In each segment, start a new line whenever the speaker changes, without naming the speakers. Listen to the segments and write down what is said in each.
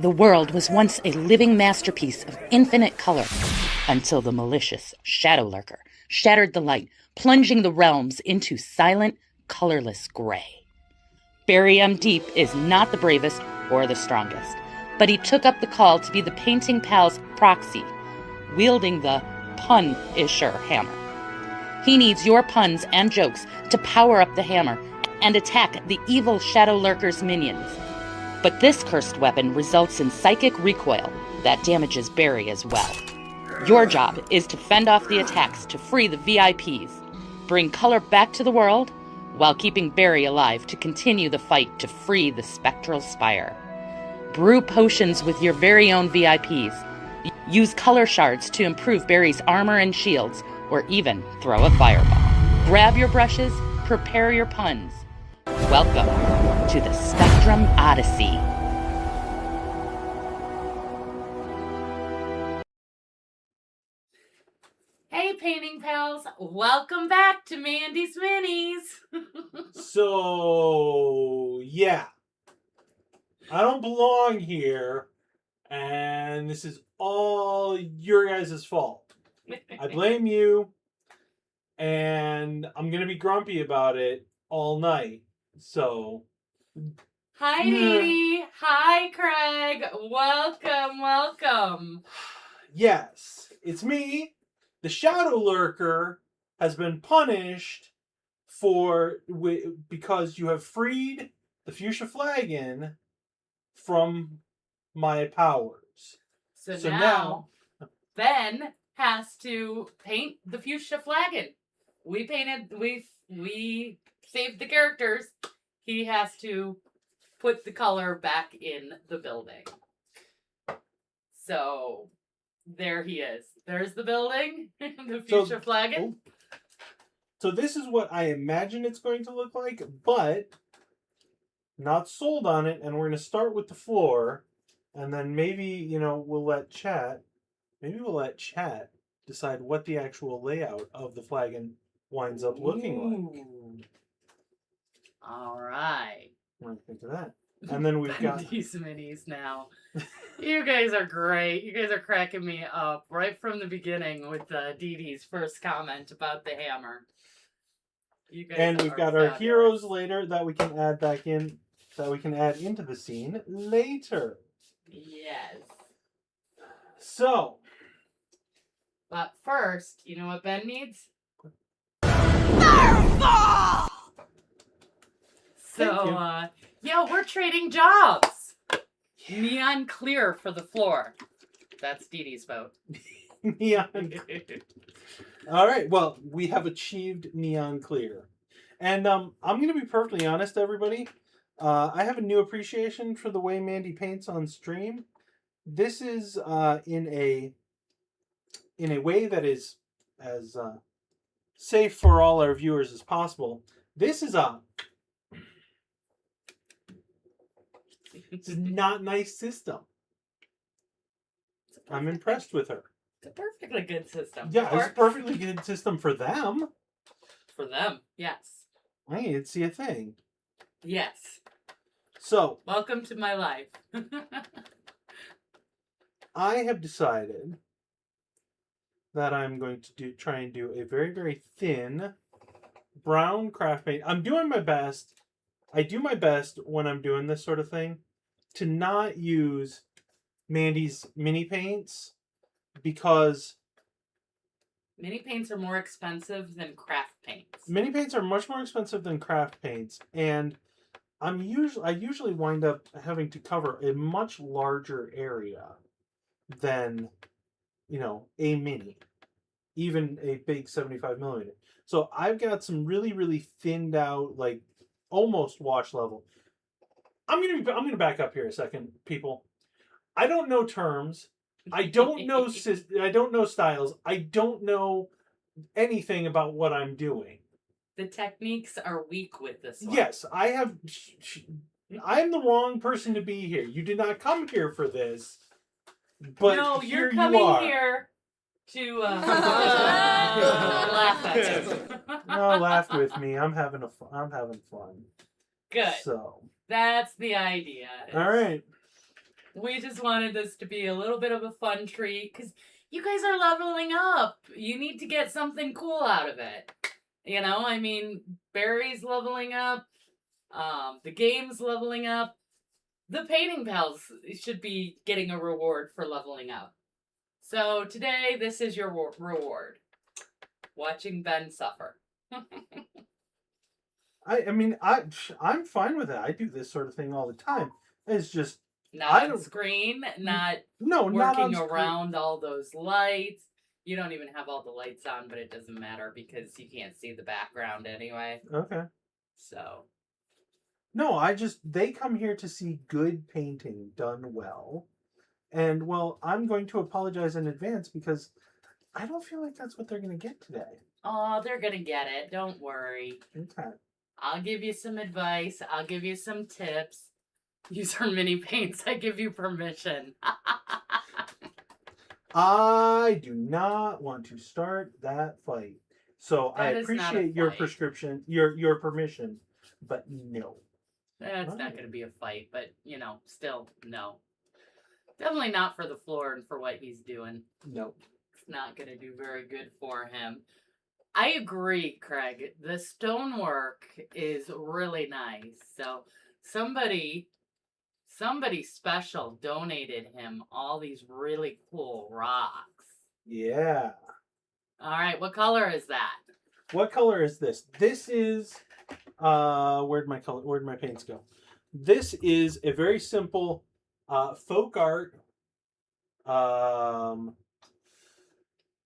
The world was once a living masterpiece of infinite color, until the malicious Shadow Lurker shattered the light, plunging the realms into silent, colorless gray. Barry M. Deep is not the bravest or the strongest, but he took up the call to be the Painting Pal's proxy, wielding the Pun-isher hammer. He needs your puns and jokes to power up the hammer and attack the evil Shadow Lurker's minions. But this cursed weapon results in psychic recoil that damages Barry as well. Your job is to fend off the attacks to free the VIPs, bring color back to the world, while keeping Barry alive to continue the fight to free the Spectral Spire. Brew potions with your very own VIPs. Use color shards to improve Barry's armor and shields, or even throw a fireball. Grab your brushes, prepare your puns. Welcome to the Spectrum Odyssey.
Hey, painting pals, welcome back to Mandy's Minis.
So, yeah. I don't belong here, and this is all your guys' fault. I blame you, and I'm going to be grumpy about it all night. So.
Hi, Dee. Hi, Craig. Welcome.
Yes, it's me. The Shadow Lurker has been punished because you have freed the fuchsia flagon from my powers.
So now Ben has to paint the fuchsia flagon. We saved the characters. He has to put the color back in the building. So there he is. There's the building, the fuchsia flagon.
So this is what I imagine it's going to look like, but not sold on it. And we're going to start with the floor, and then maybe, we'll let chat decide what the actual layout of the flagon winds up looking like.
All right.
What do you think of that? And then we've got
these minis now. You guys are great. You guys are cracking me up right from the beginning with Dee Dee's first comment about the hammer. You guys
and we've got
fabulous.
Our heroes later that we can add back in, that we can add into the scene later.
Yes.
So.
But first, you know what Ben needs? So, we're trading jobs. Yeah. Neon clear for the floor. That's Dee Dee's vote.
Neon. All right. Well, we have achieved neon clear, and I'm going to be perfectly honest, everybody. I have a new appreciation for the way Mandy paints on stream. This is in a way that is as safe for all our viewers as possible. This is It's not a nice system. I'm impressed with her.
It's a perfectly good system.
Yeah, it's a perfectly good system for them.
For them, yes.
I didn't see a thing.
Yes.
So.
Welcome to my life.
I have decided that I'm going to try and do a very, very thin brown craft paint. I'm doing my best. I do my best when I'm doing this sort of thing to not use Mandy's mini paints, because
mini paints are more expensive than craft paints.
Mini paints are much more expensive than craft paints, and I usually wind up having to cover a much larger area than, a mini, even a big 75 millimeter. So I've got some really, really thinned out, like almost wash level. I'm gonna back up here a second, people. I don't know terms. I don't know styles. I don't know anything about what I'm doing.
The techniques are weak with this one.
Yes, I have. I'm the wrong person to be here. You did not come here for this. But
no,
here
you're coming
you are.
here to laugh at you.
No, laugh with me. I'm having fun.
Good.
So
that's the idea.
All right.
We just wanted this to be a little bit of a fun treat because you guys are leveling up. You need to get something cool out of it. You know, I mean, Barry's leveling up. The game's leveling up. The painting pals should be getting a reward for leveling up. So today, this is your reward. Watching Ben suffer.
I'm fine with it. I do this sort of thing all the time. It's just
Not on screen, not
not
working
on
around all those lights. You don't even have all the lights on, but it doesn't matter because you can't see the background anyway.
Okay.
So.
No, they come here to see good painting done well. And, well, I'm going to apologize in advance because I don't feel like that's what they're going to get today.
Oh, they're going to get it. Don't worry.
Okay.
I'll give you some advice. I'll give you some tips. Use our mini paints. I give you permission.
I do not want to start that fight. So I appreciate your prescription, your permission, but no.
That's not going to be a fight, but, you know, still, no. Definitely not for the floor and for what he's doing.
No.
It's not going to do very good for him. I agree, Craig. The stonework is really nice. So somebody special donated him all these really cool rocks.
Yeah.
All right, what color is that?
What color is this? This is where'd my paints go? This is a very simple folk art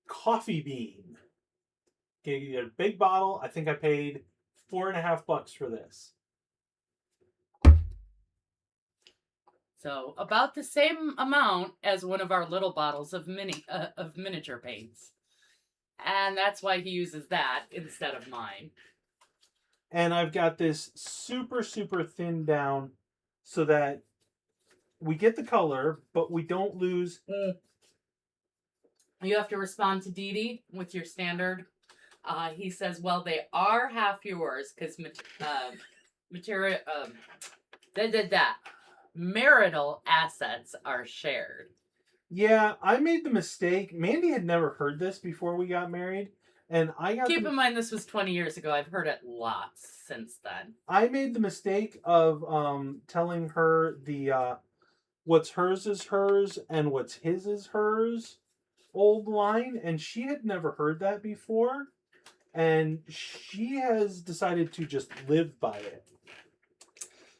coffee bean. Okay, you get a big bottle. I think I paid $4.50 for this.
So about the same amount as one of our little bottles of miniature paints. And that's why he uses that instead of mine.
And I've got this super, super thinned down so that we get the color, but we don't lose.
You have to respond to Dee Dee with your standard. He says, well, they are half yours because marital assets are shared.
Yeah, I made the mistake. Mandy had never heard this before we got married. And I got
Keep in mind this was 20 years ago. I've heard it lots since then.
I made the mistake of telling her the what's hers is hers and what's his is hers old line, and she had never heard that before, and she has decided to just live by it.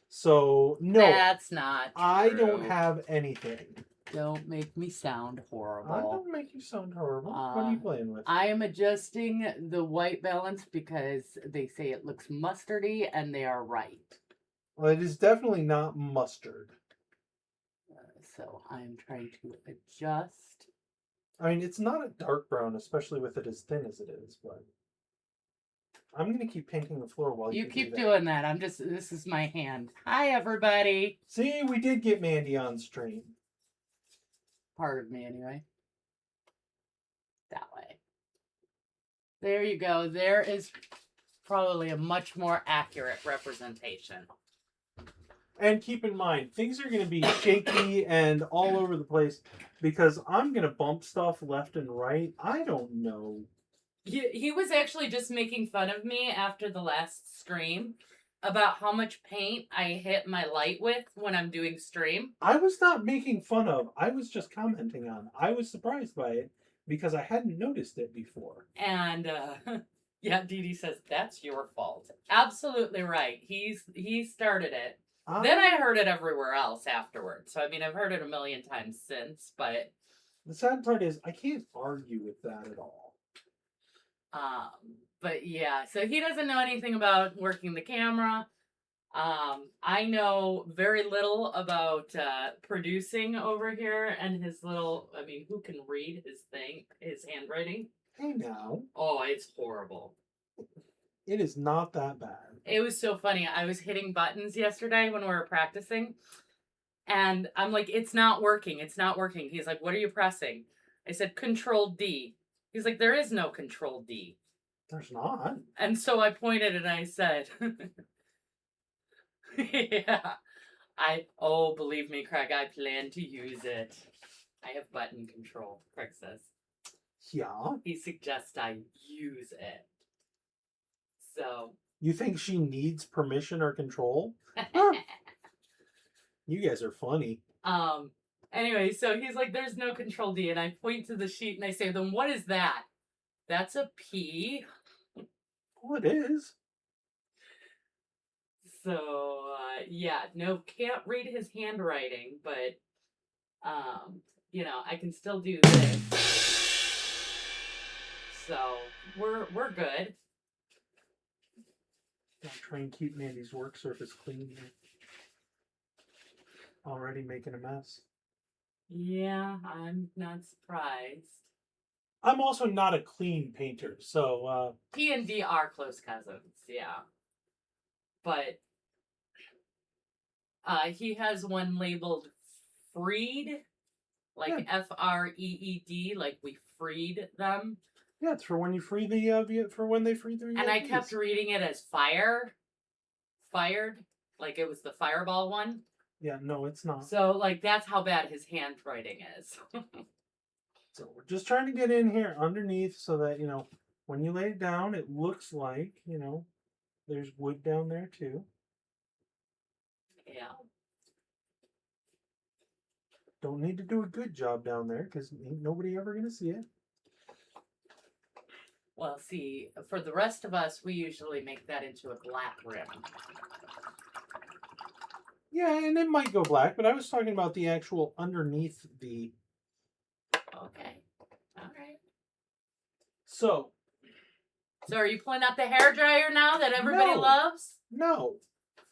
So no,
that's not true.
I don't have anything.
Don't make me sound horrible.
I don't make you sound horrible. What are you playing with?
I am adjusting the white balance because they say it looks mustardy, and they are right.
Well, it is definitely not mustard.
So I'm trying to adjust.
I mean, it's not a dark brown, especially with it as thin as it is, but I'm going to keep painting the floor while you
keep doing that. This is my hand. Hi, everybody.
See, we did get Mandy on stream.
Part of me, anyway. That way. There you go. There is probably a much more accurate representation.
And keep in mind, things are going to be shaky and all over the place because I'm going to bump stuff left and right. I don't know.
He was actually just making fun of me after the last stream about how much paint I hit my light with when I'm doing stream.
I was not making fun of. I was just commenting on. I was surprised by it because I hadn't noticed it before.
And yeah, Dee Dee says that's your fault. Absolutely right. He started it. Then I heard it everywhere else afterwards. So I mean, I've heard it a million times since, but
the sad part is I can't argue with that at all.
But yeah, so he doesn't know anything about working the camera. I know very little about producing over here and his little, I mean, who can read his handwriting?
Hey now.
Oh, it's horrible.
It is not that bad.
It was so funny. I was hitting buttons yesterday when we were practicing. And I'm like, it's not working. It's not working. He's like, what are you pressing? I said, Control D. He's like, there is no Control D.
There's not.
And so I pointed and I said, yeah. Believe me, Craig, I plan to use it. I have button control, Craig says.
Yeah.
He suggests I use it. So.
You think she needs permission or control? Huh. You guys are funny.
Anyway, so he's like, there's no control D, and I point to the sheet and I say, then what is that? That's a P.
Well, it is.
So, yeah, no, can't read his handwriting, but, you know, I can still do this. So, we're good.
I'll try and keep Mandy's work surface clean here. Already making a mess.
Yeah, I'm not surprised.
I'm also not a clean painter, so
P and D are close cousins, yeah. But he has one labeled freed, like Freed, like we freed them.
Yeah, it's for when you free the for when they free the.
And I kept reading it as fired, like it was the fireball one.
Yeah, no, it's not.
So like that's how bad his handwriting is.
So we're just trying to get in here underneath so that, you know, when you lay it down, it looks like, you know, there's wood down there too.
Yeah.
Don't need to do a good job down there because ain't nobody ever going to see it.
Well, see, for the rest of us, we usually make that into a black rim.
Yeah, and it might go black, but I was talking about the actual underneath the...
Okay. All right.
So
are you pulling out the hairdryer now that everybody loves?
No.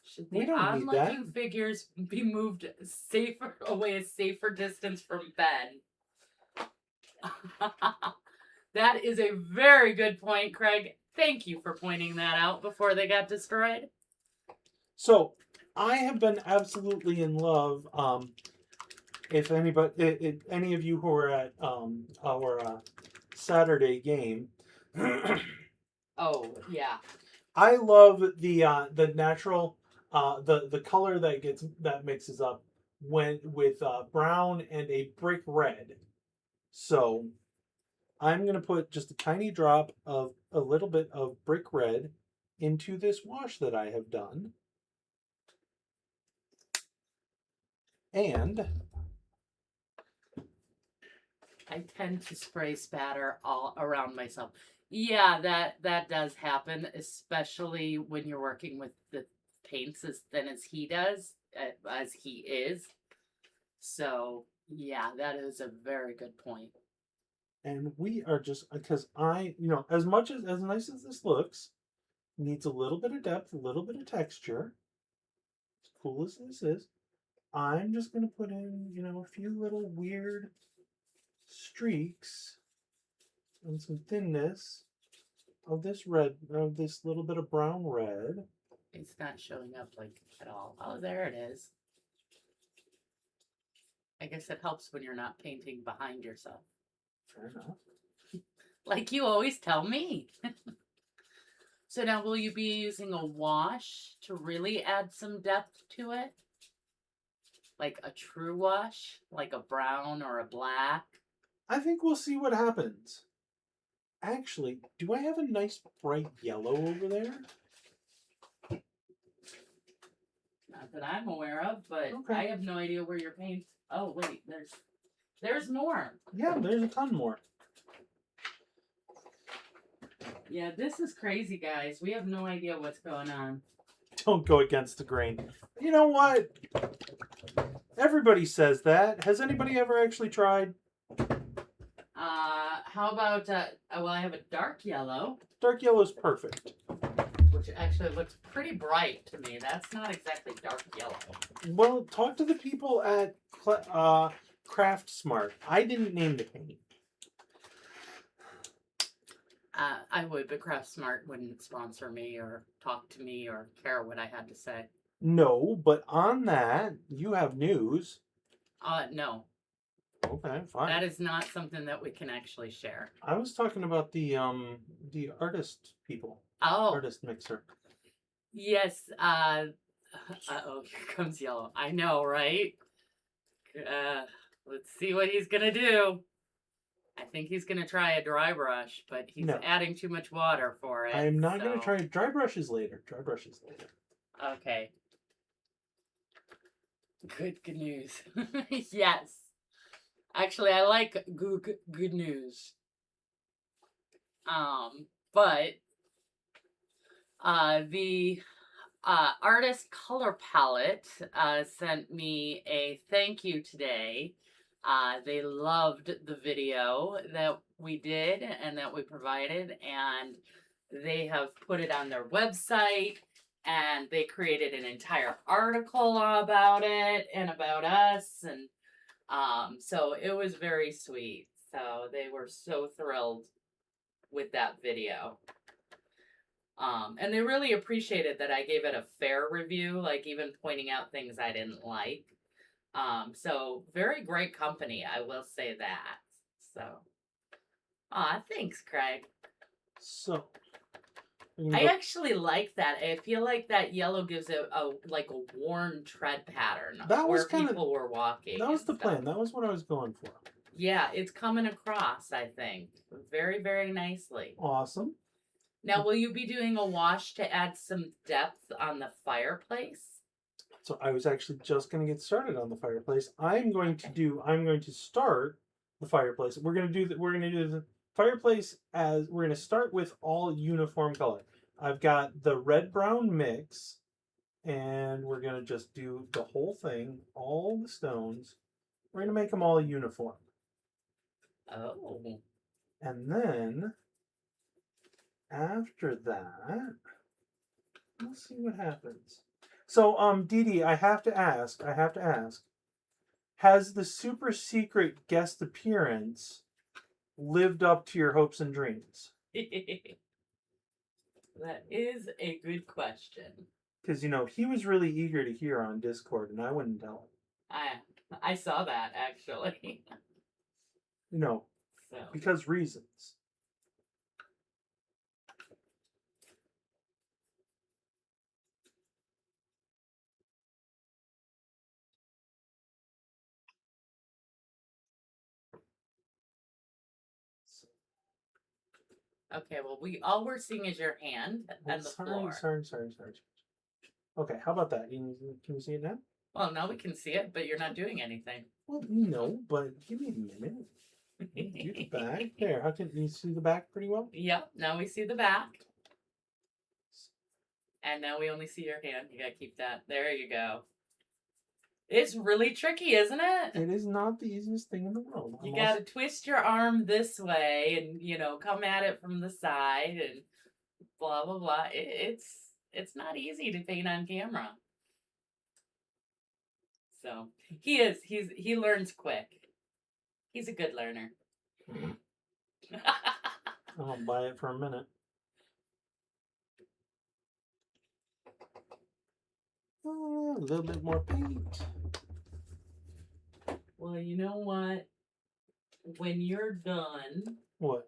Should the on-looking figures be moved a safer distance from Ben? That is a very good point, Craig. Thank you for pointing that out before they got destroyed.
So, I have been absolutely in love. If anybody, any of you who are at our Saturday game,
oh yeah,
I love the natural the color that mixes up with brown and a brick red. So I'm gonna put just a tiny drop of a little bit of brick red into this wash that I have done. And
I tend to spray spatter all around myself. Yeah, that does happen, especially when you're working with the paints as thin as he does, as he is. So, yeah, that is a very good point.
And we are just, because as much as nice as this looks, needs a little bit of depth, a little bit of texture. As cool as this is, I'm just going to put in, a few little weird streaks and some thinness of this little bit of brown red.
It's not showing up like at all. Oh, there it is. I guess it helps when you're not painting behind yourself.
Fair enough.
Like you always tell me. So now will you be using a wash to really add some depth to it? Like a true wash? Like a brown or a black?
I think we'll see what happens. Actually, do I have a nice bright yellow over there?
Not that I'm aware of, but
okay.
I have no idea where your paint... Oh, wait, there's more.
Yeah, there's a ton more.
Yeah, this is crazy, guys. We have no idea what's going on.
Don't go against the grain. You know what? Everybody says that. Has anybody ever actually tried?
How about, I have a dark yellow.
Dark yellow's perfect.
Which actually looks pretty bright to me. That's not exactly dark yellow.
Well, talk to the people at Craft Smart. I didn't name the paint.
I would, but Craft Smart wouldn't sponsor me or talk to me or care what I had to say.
No, but on that, you have news.
No.
Okay, fine.
That is not something that we can actually share.
I was talking about the artist people.
Oh.
Artist mixer.
Yes, Uh-oh, here comes yellow. I know, right? Let's see what he's gonna do. I think he's gonna try a dry brush, but he's
No.
adding too much water for it.
I'm not going to try dry brushes later. Dry brushes later.
Okay. Good news. Yes. Actually, I like good news. But the artist color palette sent me a thank you today. They loved the video that we did and that we provided, and they have put it on their website, and they created an entire article about it and about us, and so it was very sweet. So they were so thrilled with that video. And they really appreciated that I gave it a fair review, like even pointing out things I didn't like. So very great company, I will say that. So, thanks, Craig.
So,
I actually like that. I feel like that yellow gives it a worn tread pattern
that was
where people were walking.
That was the plan. That was what I was going for.
Yeah, it's coming across, I think, very, very nicely.
Awesome.
Now, will you be doing a wash to add some depth on the fireplace?
So I was actually just going to get started on the fireplace. I'm going to start the fireplace. We're going to do the fireplace as we're going to start with all uniform color. I've got the red brown mix, and we're going to just do the whole thing, all the stones. We're going to make them all uniform.
Oh.
And then after that, we'll see what happens. So, Dee Dee, I have to ask, has the super secret guest appearance lived up to your hopes and dreams?
That is a good question.
Because, he was really eager to hear on Discord, and I wouldn't tell
him. I saw that, actually.
Because reasons.
Okay, well, all we're seeing is your hand and the floor.
Sorry. Okay, how about that? Can you see it now?
Well, now we can see it, but you're not doing anything.
Well, no, but give me a minute. Do the back. There, can you see the back pretty well?
Yep, now we see the back. And now we only see your hand. You gotta keep that. There you go. It's really tricky, isn't it?
It is not the easiest thing in the world.
You gotta twist your arm this way and, come at it from the side and blah, blah, blah. It's not easy to paint on camera. So, he learns quick. He's a good learner.
I'll buy it for a minute. A little bit more paint.
Well, you know what? When you're done...
What?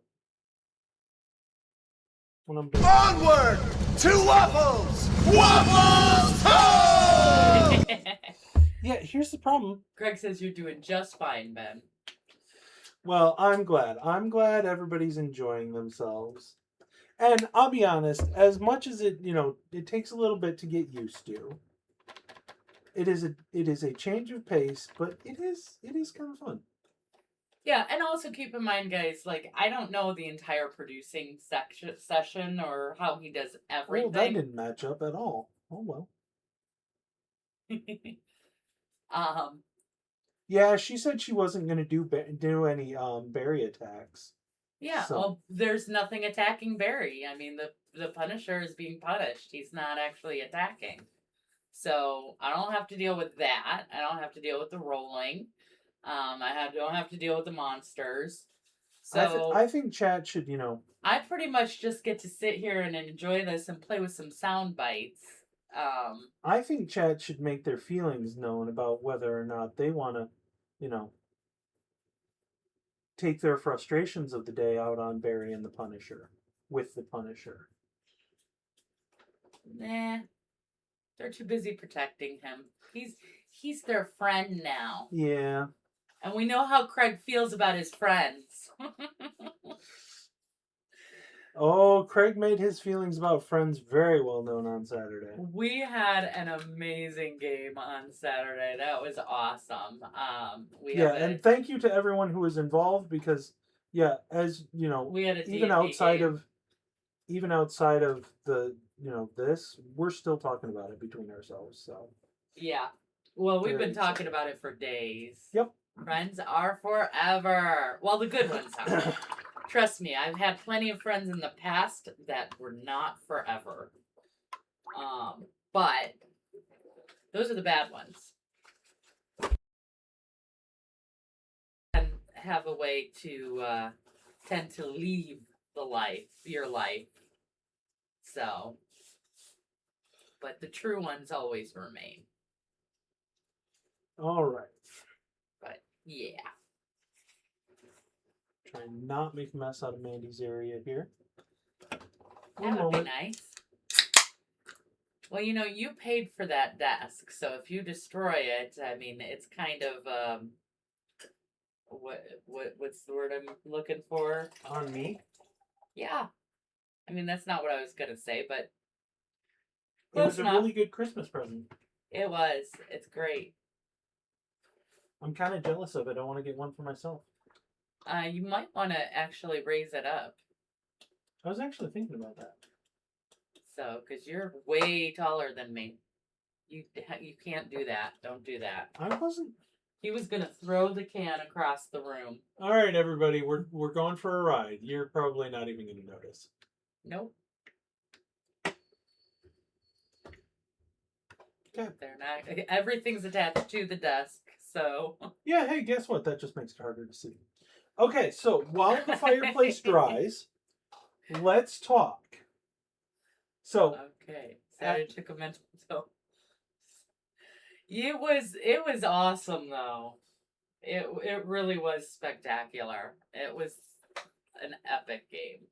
When I'm done.
Onward to Waffles! Waffles time!
Yeah, here's the problem.
Greg says you're doing just fine, Ben.
Well, I'm glad. I'm glad everybody's enjoying themselves. And I'll be honest, as much as it takes a little bit to get used to. It is a change of pace, but it is kind of fun.
Yeah, and also keep in mind, guys, I don't know the entire producing session or how he does everything.
Well, that didn't match up at all. Oh well. Yeah, she said she wasn't going to do any berry attacks.
Yeah,
so.
Well, there's nothing attacking Barry. I mean, the Punisher is being punished. He's not actually attacking. So I don't have to deal with that. I don't have to deal with the rolling. Don't have to deal with the monsters. So
I think chat should,
I pretty much just get to sit here and enjoy this and play with some sound bites.
I think chat should make their feelings known about whether or not they want to, take their frustrations of the day out on Barry and the Punisher, with the Punisher.
Nah. They're too busy protecting him. He's their friend now.
Yeah.
And we know how Craig feels about his friends.
Oh, Craig made his feelings about friends very well known on Saturday.
We had an amazing game on Saturday. That was awesome.
And thank you to everyone who was involved because, as you know,
we had a
even
D&D
outside
game.
of the this, we're still talking about it between ourselves. So
yeah, well, we've been
Very
talking
exciting.
about it for days.
Yep.
Friends are forever. Well, the good ones are. Trust me, I've had plenty of friends in the past that were not forever. But those are the bad ones. And have a way to tend to leave your life. So, but the true ones always remain.
All right.
But yeah.
Try and not make a mess out of Mandy's area here.
That would be nice. Well, you paid for that desk, so if you destroy it, I mean, it's kind of what's the word I'm looking for?
On me?
Yeah. I mean, that's not what I was gonna say, but
It was a really good Christmas present.
It was. It's great.
I'm kind of jealous of it. I want to get one for myself.
You might want to actually raise it up.
I was actually thinking about that.
So, because you're way taller than me. You can't do that. Don't do that.
I wasn't.
He was going to throw the can across the room.
All right, everybody. We're going for a ride. You're probably not even going to notice.
Nope.
Okay.
They're not. Everything's attached to the desk, so.
Yeah, hey, guess what? That just makes it harder to see. Okay, so while the fireplace dries, let's talk. So.
Okay. Sorry, it took a minute. So. It was awesome though. It really was spectacular. It was an epic game.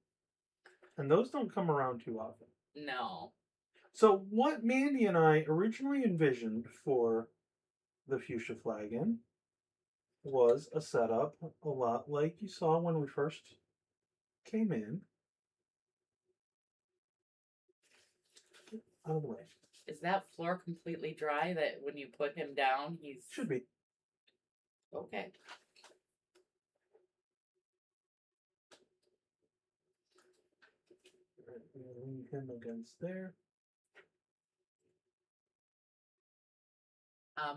And those don't come around too often.
No.
So what Mandy and I originally envisioned for the Fuchsia Flagon was a setup a lot like you saw when we first came in. Out of the way.
Is that floor completely dry that when you put him down, he's...
Should be.
Okay.
Leave him against there.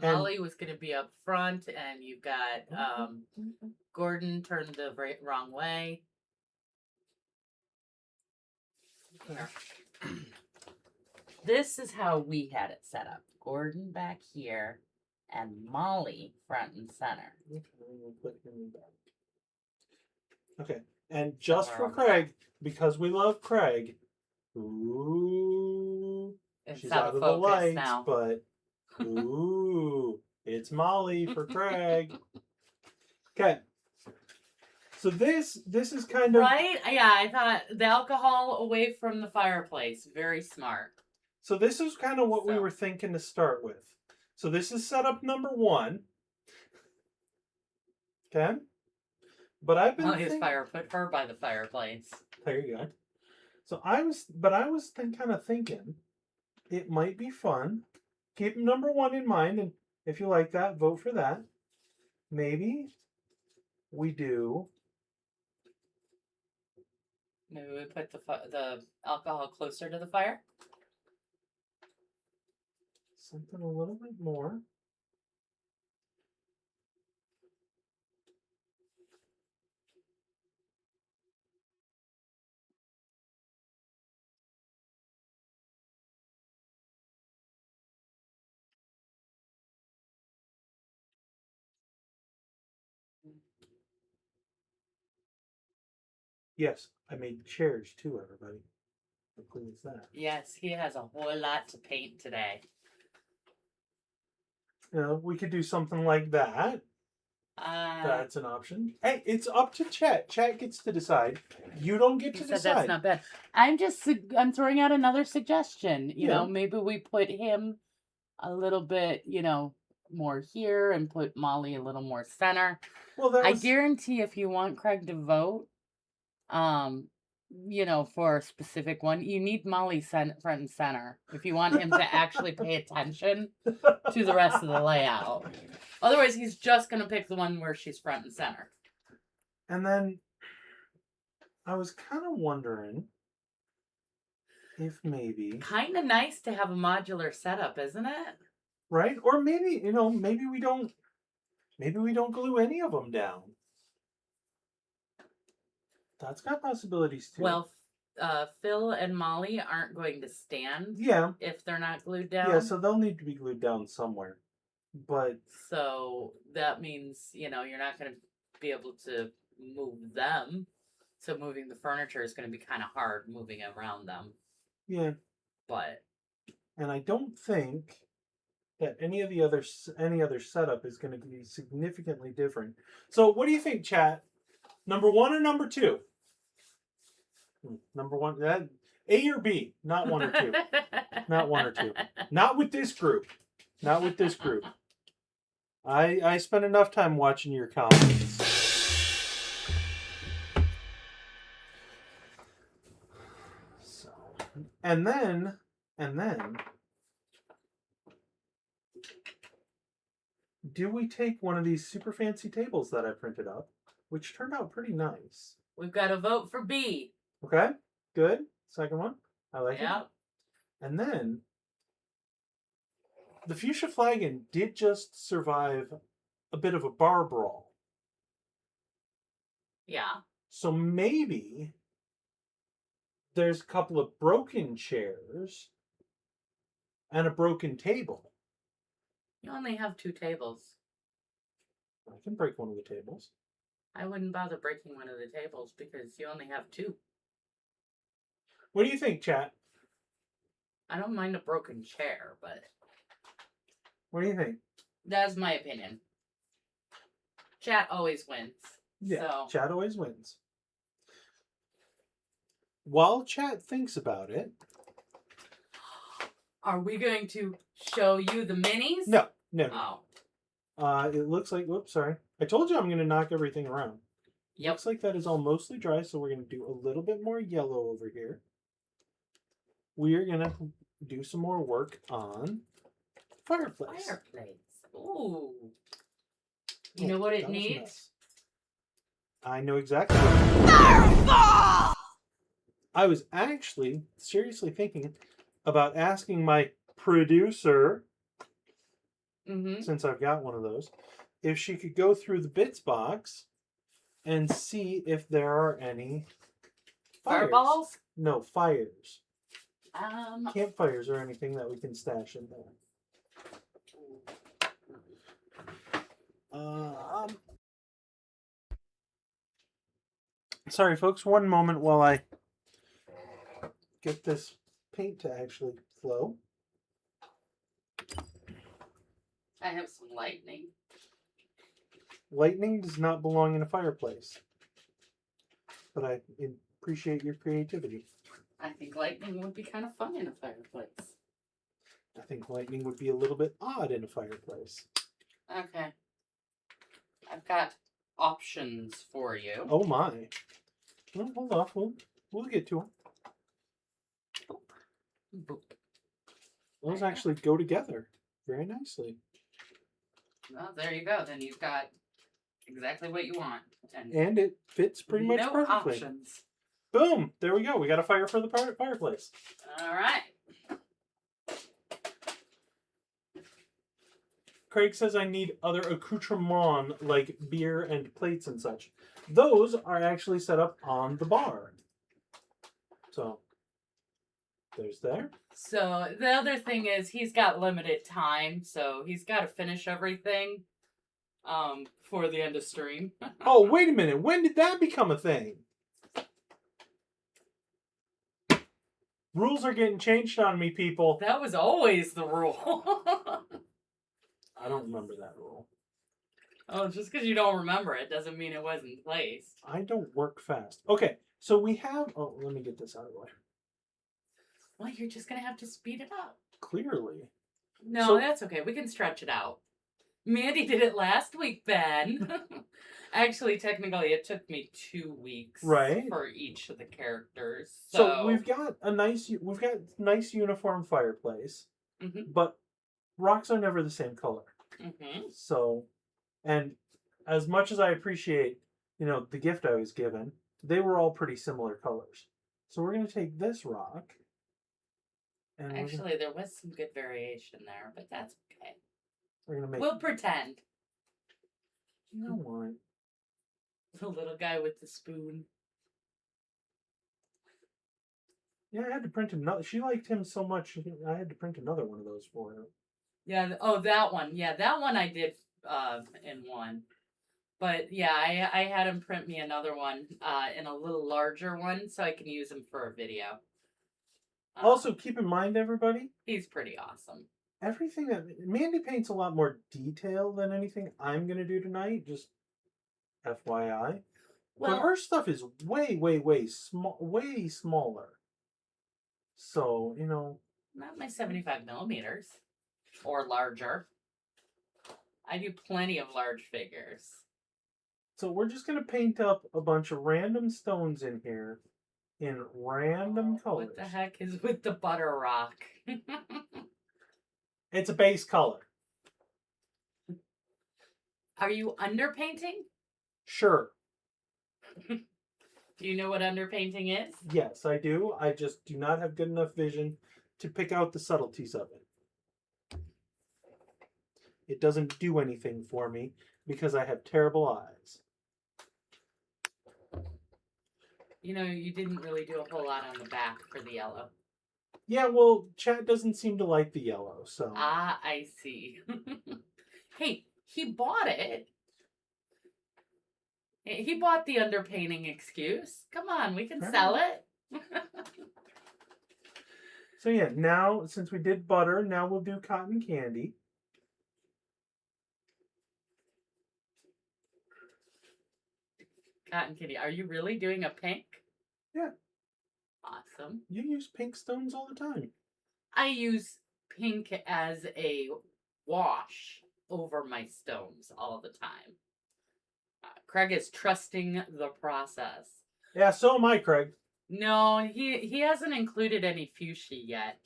Molly was going to be up front, and you've got Gordon turned the wrong way. Here. This is how we had it set up. Gordon back here, and Molly front and center.
Okay, and just for Craig, because we love Craig, ooh, she's out of the lights, now. But ooh, it's Molly for Craig. Okay, so this is kind of
right. Yeah, I thought the alcohol away from the fireplace. Very smart.
So this is kind of what we were thinking to start with. So this is setup number 1. Okay. But I've been
put her by the fireplace.
There you go. So I was kind of thinking it might be fun. Keep number 1 in mind, and if you like that, vote for that. Maybe we do.
Maybe we put the alcohol closer to the fire.
Something a little bit more. Yes, I made chairs too, everybody. How cool is that?
Yes, he has a whole lot to paint today.
You know, we could do something like that. That's an option. Hey, it's up to Chat. Chat gets to decide. You don't get to
said
decide.
that's not bad. I'm throwing out another suggestion. You
Yeah.
know, maybe we put him a little bit, more here and put Molly a little more center.
Well, that
I
was...
guarantee if you want Craig to vote, for a specific one, you need Molly front and center if you want him to actually pay attention to the rest of the layout. Otherwise, he's just going to pick the one where she's front and center.
And then I was kind of wondering if maybe...
Kind of nice to have a modular setup, isn't it?
Right? Or maybe, maybe we don't glue any of them down. That's got possibilities too.
Well, Phil and Molly aren't going to stand if they're not glued down.
Yeah, so they'll need to be glued down somewhere. But...
So that means, you're not going to be able to move them. So moving the furniture is going to be kind of hard moving around them.
Yeah.
But...
And I don't think that any other setup is going to be significantly different. So what do you think, chat? Number 1 or number 2? Number 1, A or B, not 1 or 2. Not 1 or 2. Not with this group. Not with this group. I spent enough time watching your comments. So, and then do we take one of these super fancy tables that I printed up, which turned out pretty nice?
We've got to vote for B.
Okay, good. Second one. I like it. And then the fuchsia flagon did just survive a bit of a bar brawl.
Yeah.
So maybe there's a couple of broken chairs and a broken table.
You only have 2 tables.
I can break one of the tables.
I wouldn't bother breaking one of the tables because you only have 2.
What do you think, chat?
I don't mind a broken chair, but...
What do you think?
That's my opinion. Chat always wins.
Yeah,
so.
Chat always wins. While chat thinks about it...
Are we going to show you the minis?
No.
Oh.
It looks like... Whoops, sorry. I told you I'm going to knock everything around.
Yep.
Looks like that is all mostly dry, so we're going to do a little bit more yellow over here. We are going to do some more work on fireplace.
Ooh. You know what it needs?
I know exactly what it needs. Fireball! I was actually seriously thinking about asking my producer, since I've got one of those, if she could go through the bits box and see if there are any
Fireballs?
No, fires. Campfires or anything that we can stash in there. Sorry, folks. One moment while I get this paint to actually flow.
I have some lightning.
Lightning does not belong in a fireplace. But I appreciate your creativity.
I think lightning would be kind of fun in a fireplace.
I think lightning would be a little bit odd in a fireplace.
Okay. I've got options for you.
Oh my. Well, hold off. We'll get to them.
Boop. Boop.
Those actually go together very nicely.
Well, there you go. Then you've got exactly what you want.
And it fits pretty much
no
perfectly.
Options.
Boom! There we go. We got a fire for the fireplace.
All right.
Craig says I need other accoutrements like beer and plates and such. Those are actually set up on the bar. So, there's there.
So, the other thing is he's got limited time, so he's got to finish everything for the end of stream.
Oh, wait a minute. When did that become a thing? Rules are getting changed on me, people.
That was always the rule.
I don't remember that rule.
Oh, just because you don't remember it doesn't mean it wasn't placed.
I don't work fast. Okay, so we have... Oh, let me get this out of the way.
Well, you're just going to have to speed it up.
Clearly.
No,
So-
that's okay. We can stretch it out. Mandy did it last week, Ben. Actually, technically, it took me 2 weeks
Right.
for each of the characters.
So we've got nice uniform fireplace,
Mhm.
but rocks are never the same color.
Mm-hmm.
So, and as much as I appreciate, the gift I was given, they were all pretty similar colors. So we're gonna take this rock, and
Actually, there was some good variation there, but that's okay.
we're gonna make.
We'll pretend.
You know what?
The little guy with the spoon.
Yeah, I had to print another. She liked him so much, I had to print another one of those for her.
Yeah. Oh, that one. Yeah, that one I did in one. But yeah, I had him print me another one in a little larger one so I can use him for a video.
Also, keep in mind, everybody,
He's pretty awesome.
everything that Mandy paints a lot more detail than anything I'm gonna do tonight. Just FYI.
Well,
But her stuff is way, way smaller. So,
not my 75 millimeters or larger. I do plenty of large figures.
so we're just gonna paint up a bunch of random stones in here in random colors.
What the heck is with the butter rock?
It's a base color.
Are you underpainting?
Sure.
Do you know what underpainting is?
Yes, I do. I just do not have good enough vision to pick out the subtleties of it. It doesn't do anything for me because I have terrible eyes.
You know, you didn't really do a whole lot on the back for the yellow.
Yeah, well, chat doesn't seem to like the yellow, so...
Ah, I see. Hey, he bought it. He bought the underpainting excuse. Come on, we can sell it.
So yeah, now, since we did butter, now we'll do cotton candy.
Cotton candy. Are you really doing a pink?
Yeah.
Awesome.
You use pink stones all the time.
I use pink as a wash over my stones all the time. Craig is trusting the process.
Yeah, so am I, Craig.
No, he hasn't included any fuchsia yet.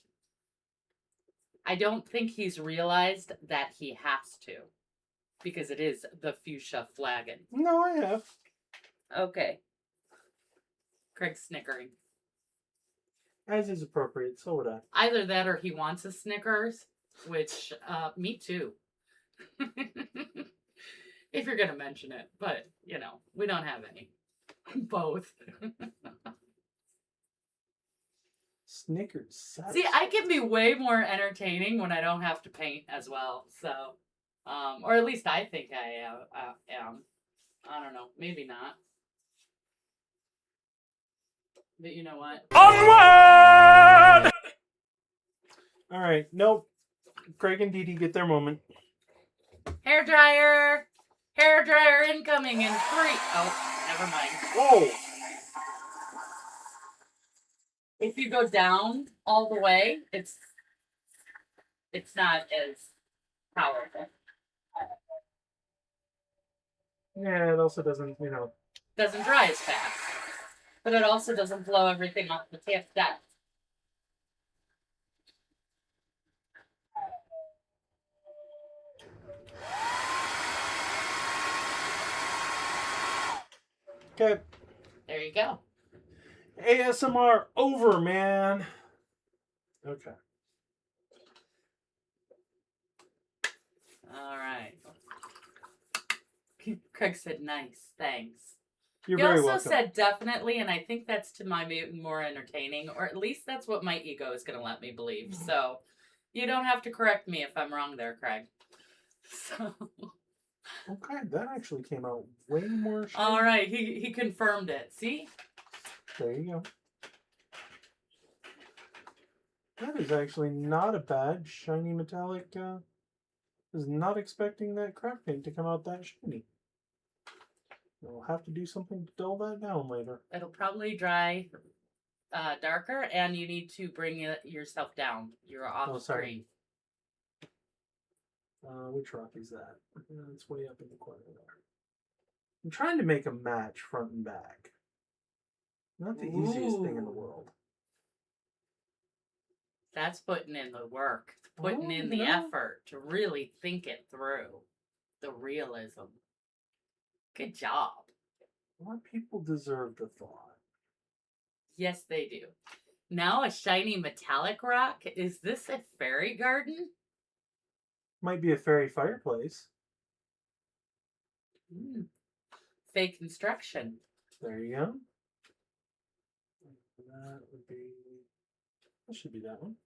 I don't think he's realized that he has to, because it is the fuchsia flagon.
No, I have.
Okay. Craig's snickering.
As is appropriate, so would I.
Either that or he wants a Snickers, which, me too. If you're gonna mention it, but, we don't have any. Both.
Snickers.
See, I can be way more entertaining when I don't have to paint as well, so, or at least I think I am. I don't know, maybe not. But you know what?
Onward!
All right, nope. Craig and Dee Dee get their moment.
Hair dryer! Hair dryer incoming in 3. Oh, never mind.
Whoa!
If you go down all the way, it's not as powerful.
Yeah, it also doesn't,
Doesn't dry as fast. But it also doesn't blow everything off the tip deck.
Okay.
There you go.
ASMR over, man. Okay.
All right. Craig said nice, thanks.
You're
He
very
also
welcome.
said definitely, and I think that's to my more entertaining, or at least that's what my ego is going to let me believe. So you don't have to correct me if I'm wrong there, Craig. So.
Okay, that actually came out way more shiny.
All right, he confirmed it. See?
There you go. That is actually not a bad shiny metallic Was not expecting that craft paint to come out that shiny. We'll have to do something to dull that down later.
It'll probably dry darker, and you need to bring yourself down. You're off screen.
Which rock is that? It's way up in the corner there. I'm trying to make a match front and back. Not the easiest thing in the world.
That's putting in the work, putting in the effort to really think it through. The realism. Good job.
More people deserve the thought.
Yes, they do. Now a shiny metallic rock. Is this a fairy garden?
Might be a fairy fireplace.
Fake construction.
There you go. That would be... That should be that one.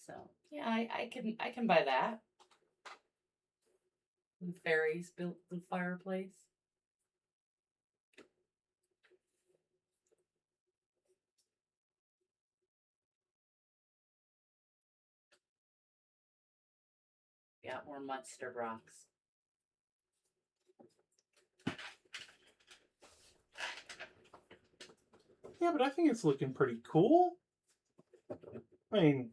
So yeah, I can buy that. The fairies built the fireplace. Yeah, more monster rocks.
Yeah, but I think it's looking pretty cool. I mean,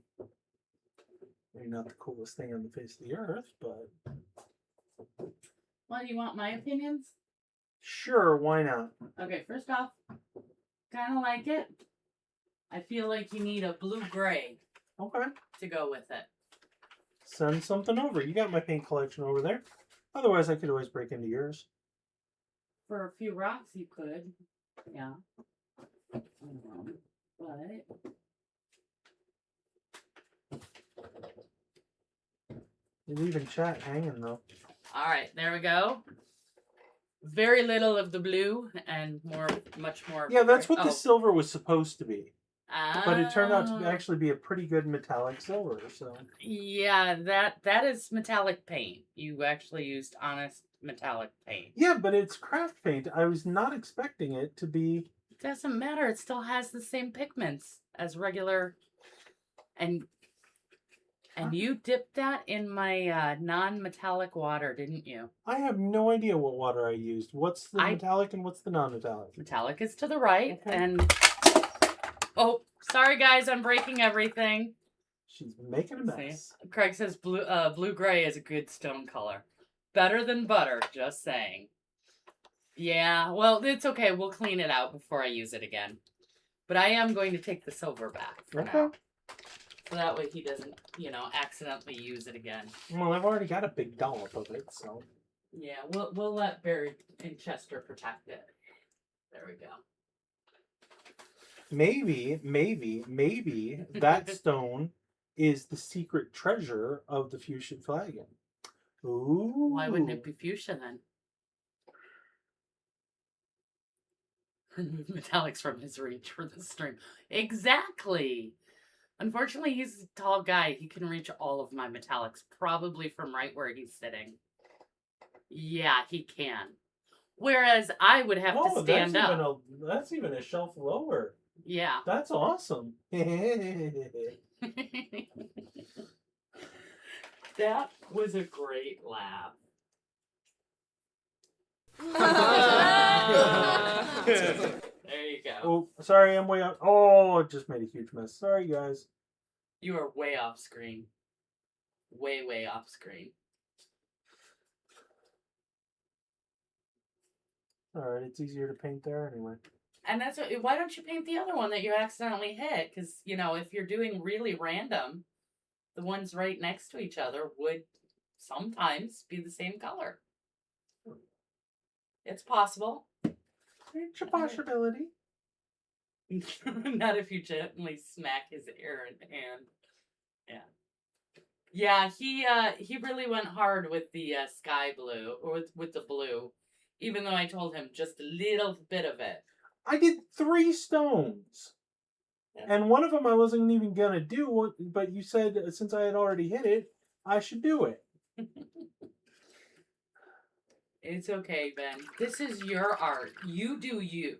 maybe not the coolest thing on the face of the earth, but...
Well, you want my opinions?
Sure, why not?
Okay, first off, kind of like it. I feel like you need a blue-gray
Okay.
to go with it.
Send something over. You got my paint collection over there. Otherwise, I could always break into yours.
For a few rocks, you could. Yeah. But...
You're leaving chat hanging, though.
Alright, there we go. Very little of the blue and much more.
Yeah, that's what the silver was supposed to be. But it turned out to actually be a pretty good metallic silver, so...
Yeah, that is metallic paint. You actually used honest metallic paint.
Yeah, but it's craft paint. I was not expecting it to be...
It doesn't matter. It still has the same pigments as regular. And you dipped that in my non-metallic water, didn't you?
I have no idea what water I used. What's the metallic and what's the non-metallic?
Metallic is to the right,
okay.
and... Oh, sorry guys, I'm breaking everything.
She's making a mess.
See? Craig says blue-gray is a good stone color. Better than butter, just saying. Yeah, well, it's okay. We'll clean it out before I use it again. But I am going to take the silver back for now. So that way he doesn't, accidentally use it again.
Well, I've already got a big dollop of it, so...
Yeah, we'll let Barry and Chester protect it. There we go. Maybe
that stone is the secret treasure of the fuchsia flagon. Ooh.
Why wouldn't it be fuchsia then? Metallics from his reach for the string. Exactly. Unfortunately, he's a tall guy. He can reach all of my metallics, probably from right where he's sitting. Yeah, he can. Whereas I would have to stand up.
That's even a shelf lower.
Yeah.
That's awesome.
That was a great laugh. There you go.
Oh, sorry, I'm way out. Oh, it just made a huge mess. Sorry, guys.
You are way off screen. Way off screen.
Alright, it's easier to paint there anyway.
And that's what, why don't you paint the other one that you accidentally hit? Because, if you're doing really random, the ones right next to each other would sometimes be the same color. It's possible.
It's a possibility.
Not if you gently smack his ear and hand. Yeah. Yeah, he really went hard with the sky blue, or with the blue, even though I told him just a little bit of it.
I did 3 stones. Yeah. And one of them I wasn't even going to do, but you said since I had already hit it, I should do it.
It's okay, Ben. This is your art. You do you.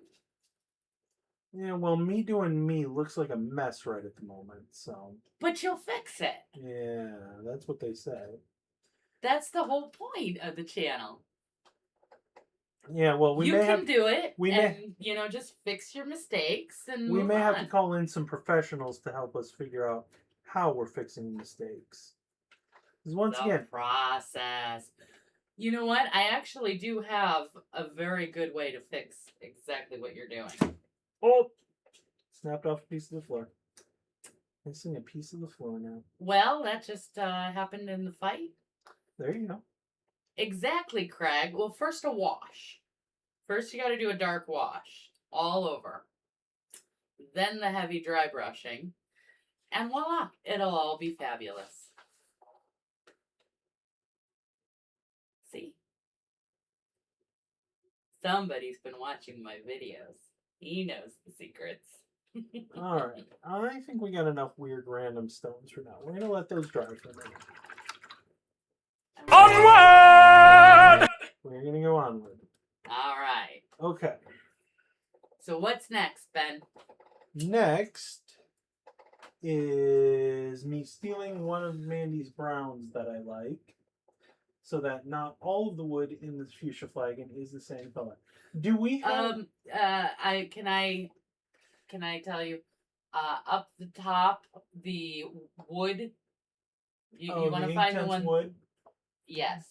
Yeah, well, me doing me looks like a mess right at the moment, so.
But you'll fix it.
Yeah, that's what they say.
That's the whole point of the channel.
Yeah, well, we
you
may
can
have
do it,
we
and
may
just fix your mistakes and
we
move
may
on.
have to call in some professionals to help us figure out how we're fixing mistakes. Because once
the
again,
process. You know what? I actually do have a very good way to fix exactly what you're doing.
oh, snapped off a piece of the floor. Missing a piece of the floor now.
Well, that just happened in the fight.
There you go.
Exactly, Craig. Well, first a wash. First you got to do a dark wash all over. Then the heavy dry brushing. And voila, it'll all be fabulous. See? Somebody's been watching my videos. He knows the secrets.
Alright. I think we got enough weird random stones for now. We're going to let those dry for a minute.
Onward!
We're going to go onward.
All right.
Okay.
So what's next, Ben?
Next is me stealing one of Mandy's browns that I like, so that not all of the wood in the fuchsia flagon is the same color. Do we have...
Can I tell you, up the top, the wood, you want to find the one?
Wood?
Yes,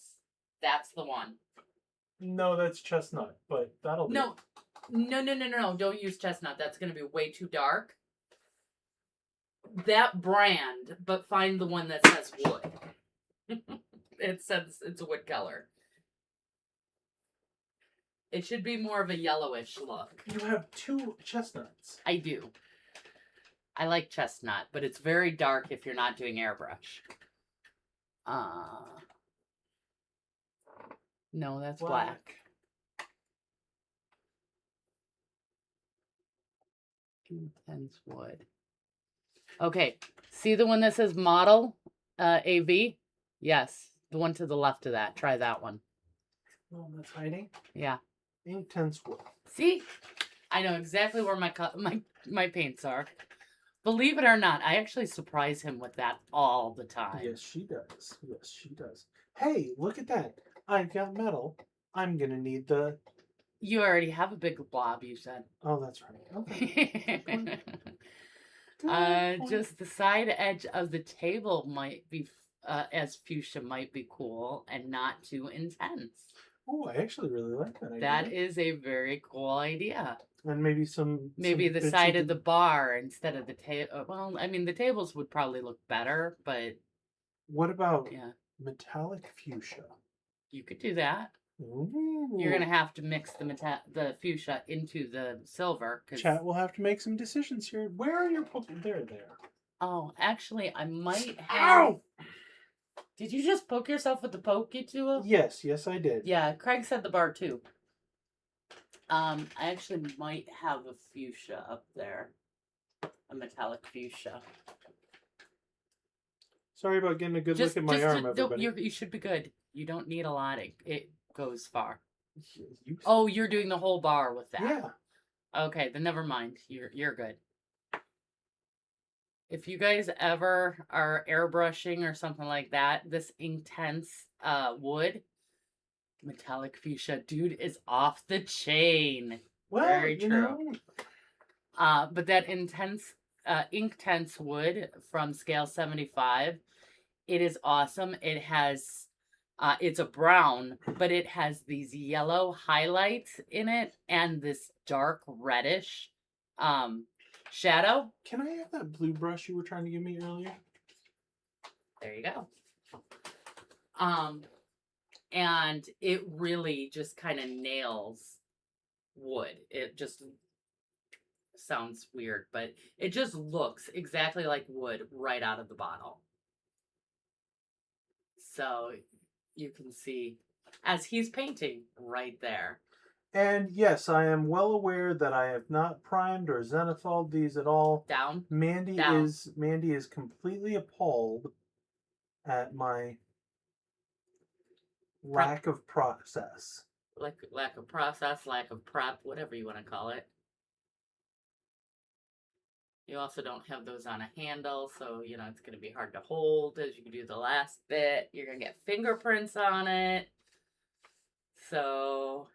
that's the one.
No, that's chestnut, but that'll be...
No, don't use chestnut. That's going to be way too dark. That brand, but find the one that says wood. It says it's a wood color. It should be more of a yellowish look.
You have two chestnuts.
I do. I like chestnut, but it's very dark if you're not doing airbrush. No, that's black. Intense wood. Okay, see the one that says model AV? Yes, the one to the left of that. Try that one.
Oh, that's hiding?
Yeah.
Intense wood.
See? I know exactly where my paints are. Believe it or not, I actually surprise him with that all the time.
Yes, she does. Yes, she does. Hey, look at that. I've got metal. I'm going to need the...
You already have a big blob, you said.
Oh, that's right. Okay.
Just the side edge of the table might be, as fuchsia might be cool and not too intense.
Oh, I actually really like that idea.
That is a very cool idea.
And maybe
maybe
some
the side of the bar instead of the table. Well, I mean, the tables would probably look better, but...
What about metallic fuchsia?
You could do that.
Ooh.
You're going to have to mix the fuchsia into the silver.
Chat will have to make some decisions here. Where are your there?
Oh, actually, I might have...
Ow!
Did you just poke yourself with the pokey tool?
Yes, I did.
Yeah, Craig said the bar too. I actually might have a fuchsia up there. A metallic fuchsia.
Sorry about getting a good look at my arm, everybody.
You should be good. You don't need a lot. It goes far.
You...
Oh, you're doing the whole bar with that.
Yeah.
Okay, then never mind. You're good. If you guys ever are airbrushing or something like that, this intense wood, metallic fuchsia, dude, is off the chain.
Well,
very true. But that intense, Inktense wood from scale 75, it is awesome. It has, it's a brown, but it has these yellow highlights in it and this dark reddish shadow.
Can I have that blue brush you were trying to give me earlier?
There you go. And it really just kind of nails wood. It just sounds weird, but it just looks exactly like wood right out of the bottle. So you can see as he's painting right there.
And yes, I am well aware that I have not primed or zenithal these at all.
Down.
Mandy
Down.
is completely appalled at my lack of process.
Lack of process, lack of prep, whatever you want to call it. You also don't have those on a handle, so, you know, it's going to be hard to hold as you do the last bit. You're going to get fingerprints on it. So,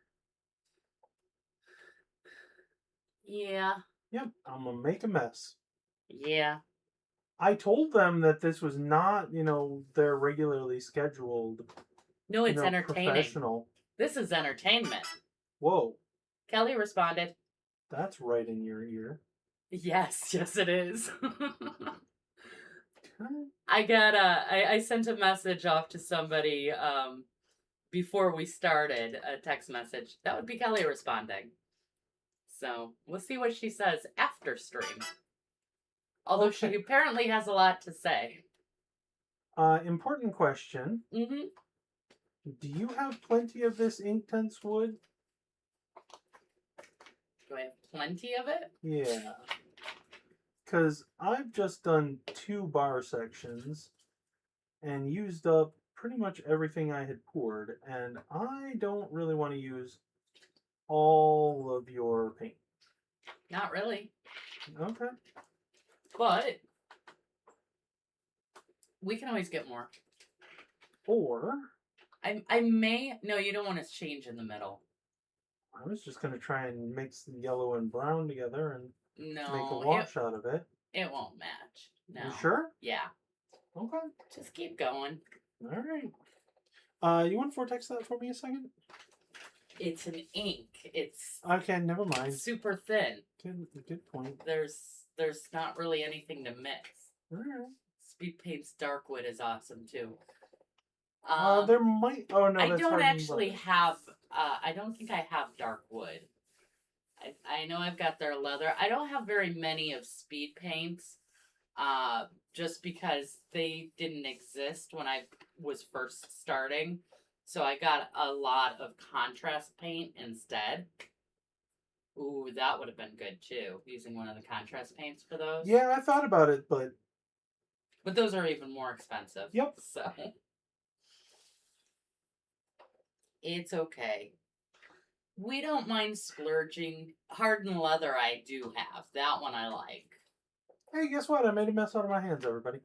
yeah.
Yep, I'm gonna make a mess.
Yeah.
I told them that this was not, their regularly scheduled,
No, it's entertaining.
professional.
This is entertainment.
Whoa,
Kelly responded.
that's right in your ear.
Yes, it is.
Okay.
I sent a message off to somebody before we started, a text message. That would be Kelly responding. So we'll see what she says after stream. Although
Okay.
she apparently has a lot to say.
Important question.
Mm-hmm.
Do you have plenty of this Inktense wood?
Do I have plenty of it?
Yeah. Because I've just done 2 bar sections and used up pretty much everything I had poured, and I don't really want to use all of your paint.
Not really.
Okay.
But we can always get more.
Or
I may... No, you don't want to change in the middle.
I was just going to try and mix the yellow and brown together and
No.
make a wash out of it.
It won't match. No.
You sure?
Yeah.
Okay.
Just keep going.
All right. You want to vortex that for me a second?
It's an ink. It's
Okay, never mind.
super thin.
Good point.
There's not really anything to mix.
All right.
Speed Paint's Darkwood is awesome too.
There might. Oh no,
I
that's
don't
Hardened
actually
Leather.
have. I don't think I have Darkwood. I know I've got their leather. I don't have very many of Speed Paints. Just because they didn't exist when I was first starting. So I got a lot of contrast paint instead. Ooh, that would have been good too, using one of the contrast paints for those.
Yeah, I thought about it, but
those are even more expensive.
Yep.
So it's okay. We don't mind splurging. Hardened Leather I do have. That one I like.
hey, guess what? I made a mess out of my hands, everybody.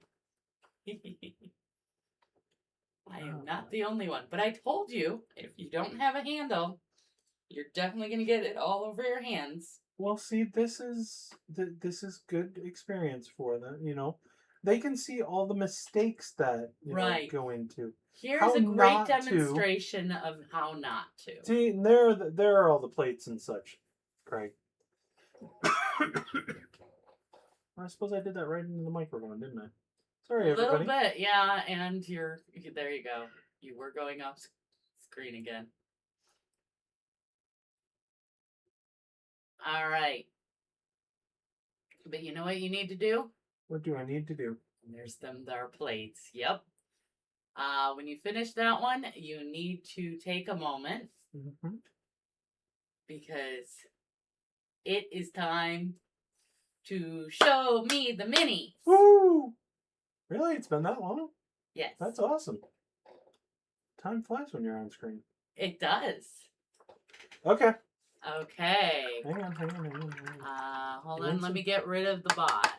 I am not the only one. But I told you, if you don't have a handle, you're definitely going to get it all over your hands.
Well, see, this is good experience for them. They can see all the mistakes that
Right.
go into.
Here's
How
a great
not to.
demonstration of how not to.
See, and there are all the plates and such, Craig. I suppose I did that right into the microphone, didn't I? Sorry,
A
everybody.
little bit, yeah, and there you go. You were going off screen again. All right. But you know what you need to do?
What do I need to do?
There's their plates. Yep. When you finish that one, you need to take a moment
Mm-hmm.
because it is time to show me the mini.
Woo! Really? It's been that long?
Yes.
That's awesome. Time flies when you're on screen.
It does.
Okay.
Okay.
Hang on.
Hold on. Let me get rid of the bot.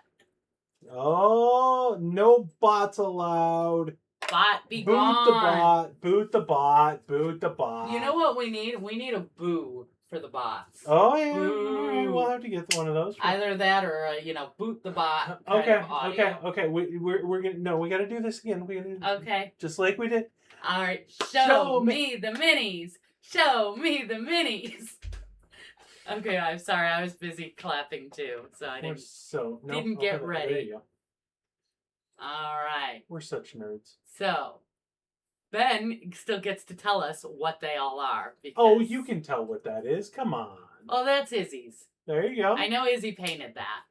Oh, no bots allowed.
Bot, be
Boot
gone.
the bot. Boot the bot. Boot the bot.
You know what we need? We need a boo for the bots.
Oh yeah.
Boo.
All right, we'll have to get one of those.
Either that or boot the bot. Kind of audio.
Okay. We're gonna we gotta do this again. We gotta
Okay.
just like we did.
All right. Show me the minis. Show me the minis. Okay, I'm sorry. I was busy clapping too, so I didn't get ready.
There you go.
All right.
We're such nerds.
So, Ben still gets to tell us what they all are. Because...
Oh, you can tell what that is. Come on.
Oh, that's Izzy's.
There you go.
I know Izzy painted that.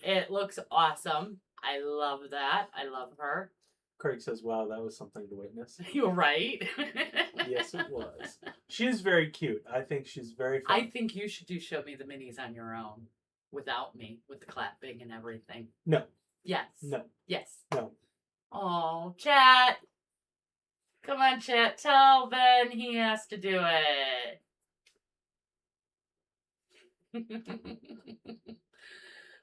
It looks awesome. I love that. I love her.
Craig says, wow, that was something to witness.
You're right.
Yes, it was. She is very cute. I think she's very fun.
I think you should show me the minis on your own. Without me. With the clapping and everything.
No.
Yes.
No.
Yes.
No.
Oh, chat. Come on, chat. Tell Ben he has to do it.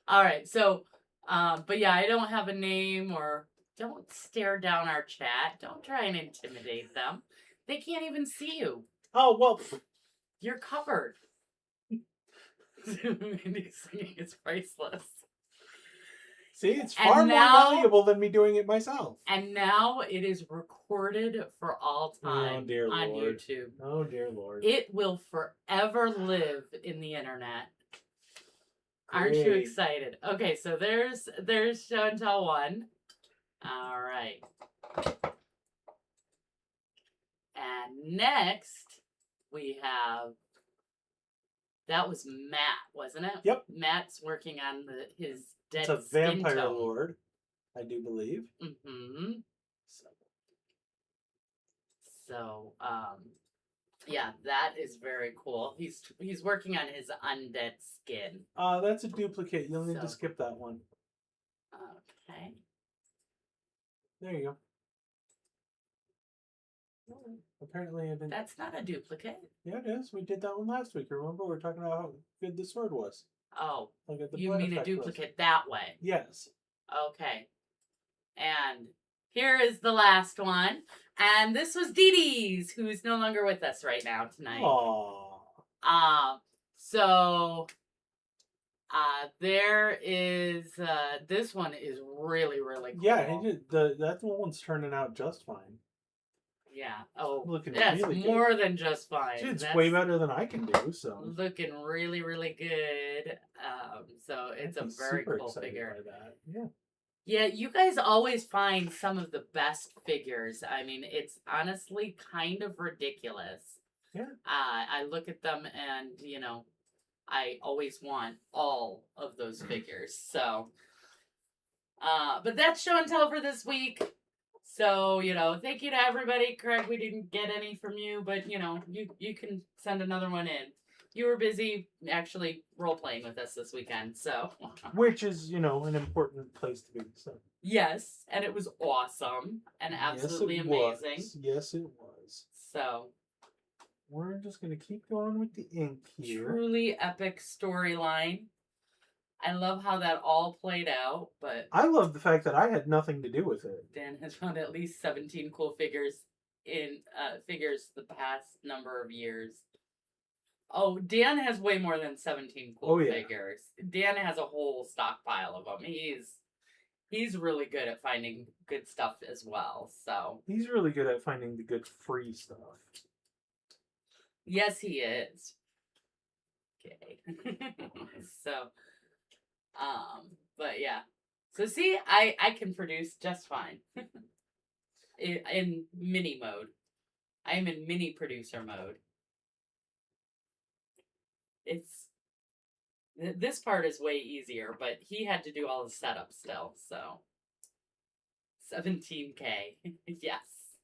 All right. So, but yeah, I don't have a name or don't stare down our chat. Don't try and intimidate them. They can't even see you.
Oh, well.
You're covered. Mindy's singing is priceless.
See, it's far more valuable than me doing it myself.
And now it is recorded for all time on
Lord.
YouTube.
Oh, dear Lord.
It will forever live in the internet.
Great.
Aren't you excited? Okay, so there's show and tell 1. All right. And next we have, that was Matt, wasn't it?
Yep.
Matt's working on his dead
It's a
skin
vampire
tone.
lord, I do believe.
Mm-hmm. So, yeah, that is very cool. He's working on his undead skin.
That's a duplicate. You'll need to skip that one.
Okay.
There you go. Apparently I didn't.
That's not a duplicate.
Yeah, it is. We did that one last week. Remember? We were talking about how good the sword was.
Oh,
Like the
you
blood
mean a
effect
duplicate
was.
that way?
Yes.
Okay. And here is the last one. And this was Dee Dee's, who's no longer with us right now tonight.
Aww.
So there is this one is really, really cool.
Yeah, that one's turning out just fine.
Yeah. Oh,
looking
that's
really
more
good.
than just fine.
It's
that's
way better than I can do. So
looking really, really good. So it's a very cool figure.
By that. Yeah.
Yeah, you guys always find some of the best figures. I mean, it's honestly kind of ridiculous.
Yeah.
I look at them and, you know, I always want all of those figures. So, but that's show and tell for this week. So, you know, thank you to everybody. Craig, we didn't get any from you, but, you know, you can send another one in. You were busy actually role-playing with us this weekend, so.
Which is, you know, an important place to be. So.
Yes, and it was awesome and absolutely amazing.
Yes, it was.
So.
We're just going to keep going with the ink here.
Truly epic storyline. I love how that all played out, but...
I love the fact that I had nothing to do with it.
Dan has found at least 17 cool figures in the past number of years. Oh, Dan has way more than 17 cool figures. Dan has a whole stockpile of them. He's really good at finding good stuff as well, so...
He's really good at finding the good free stuff.
Yes, he is. Okay. So... but yeah. So see, I can produce just fine. in mini mode. I'm in mini producer mode. This part is way easier, but he had to do all the setup still, so. 17K. Yes.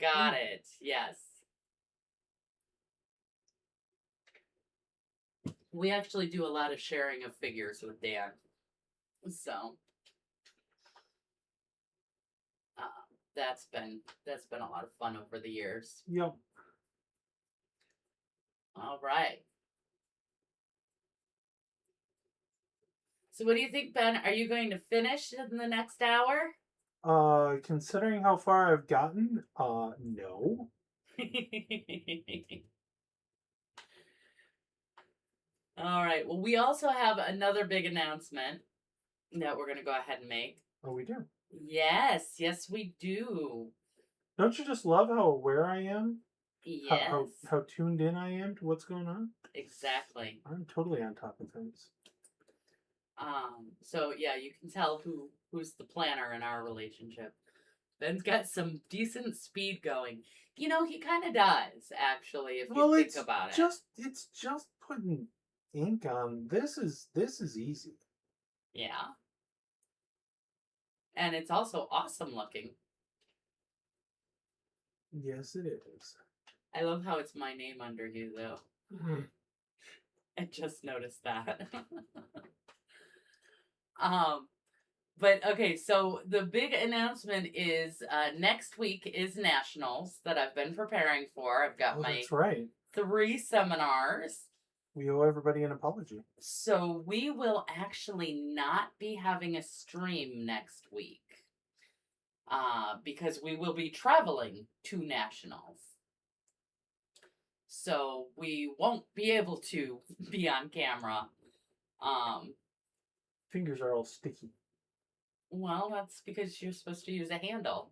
Got it. Yes. We actually do a lot of sharing of figures with Dan. So that's been a lot of fun over the years.
Yep.
All right. So what do you think, Ben? Are you going to finish in the next hour?
Considering how far I've gotten, no.
All right. Well, we also have another big announcement that we're going to go ahead and make.
Oh, we do?
Yes, we do.
Don't you just love how aware I am?
Yes.
How tuned in I am to what's going on?
Exactly.
I'm totally on top of things.
So yeah, you can tell who's the planner in our relationship. Ben's got some decent speed going. You know, he kind of does, actually, if you think about it.
It's just putting ink on. This is easy.
Yeah. And it's also awesome looking.
Yes, it is.
I love how it's my name under you, though. I just noticed that. But okay, so the big announcement is next week is Nationals that I've been preparing for. I've got my
that's right.
3 seminars.
We owe everybody an apology.
So we will actually not be having a stream next week. Because we will be traveling to nationals. So we won't be able to be on camera.
Fingers are all sticky.
Well, that's because you're supposed to use a handle.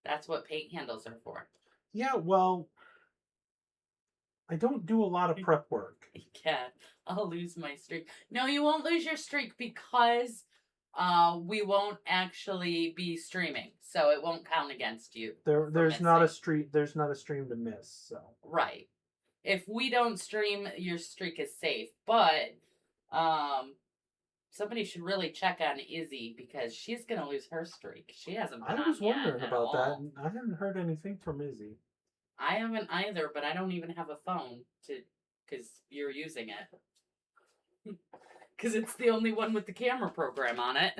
That's what paint handles are for.
Yeah, well, I don't do a lot of prep work.
Yeah, I'll lose my streak. No, you won't lose your streak because we won't actually be streaming, so it won't count against you.
There's not a stream to miss, so.
Right. If we don't stream, your streak is safe. But somebody should really check on Izzy because she's gonna lose her streak. She hasn't been on
I was
yet
wondering
at
about that.
all.
And I haven't heard anything from Izzy.
I haven't either, but I don't even have a phone because you're using it. Because it's the only one with the camera program on it.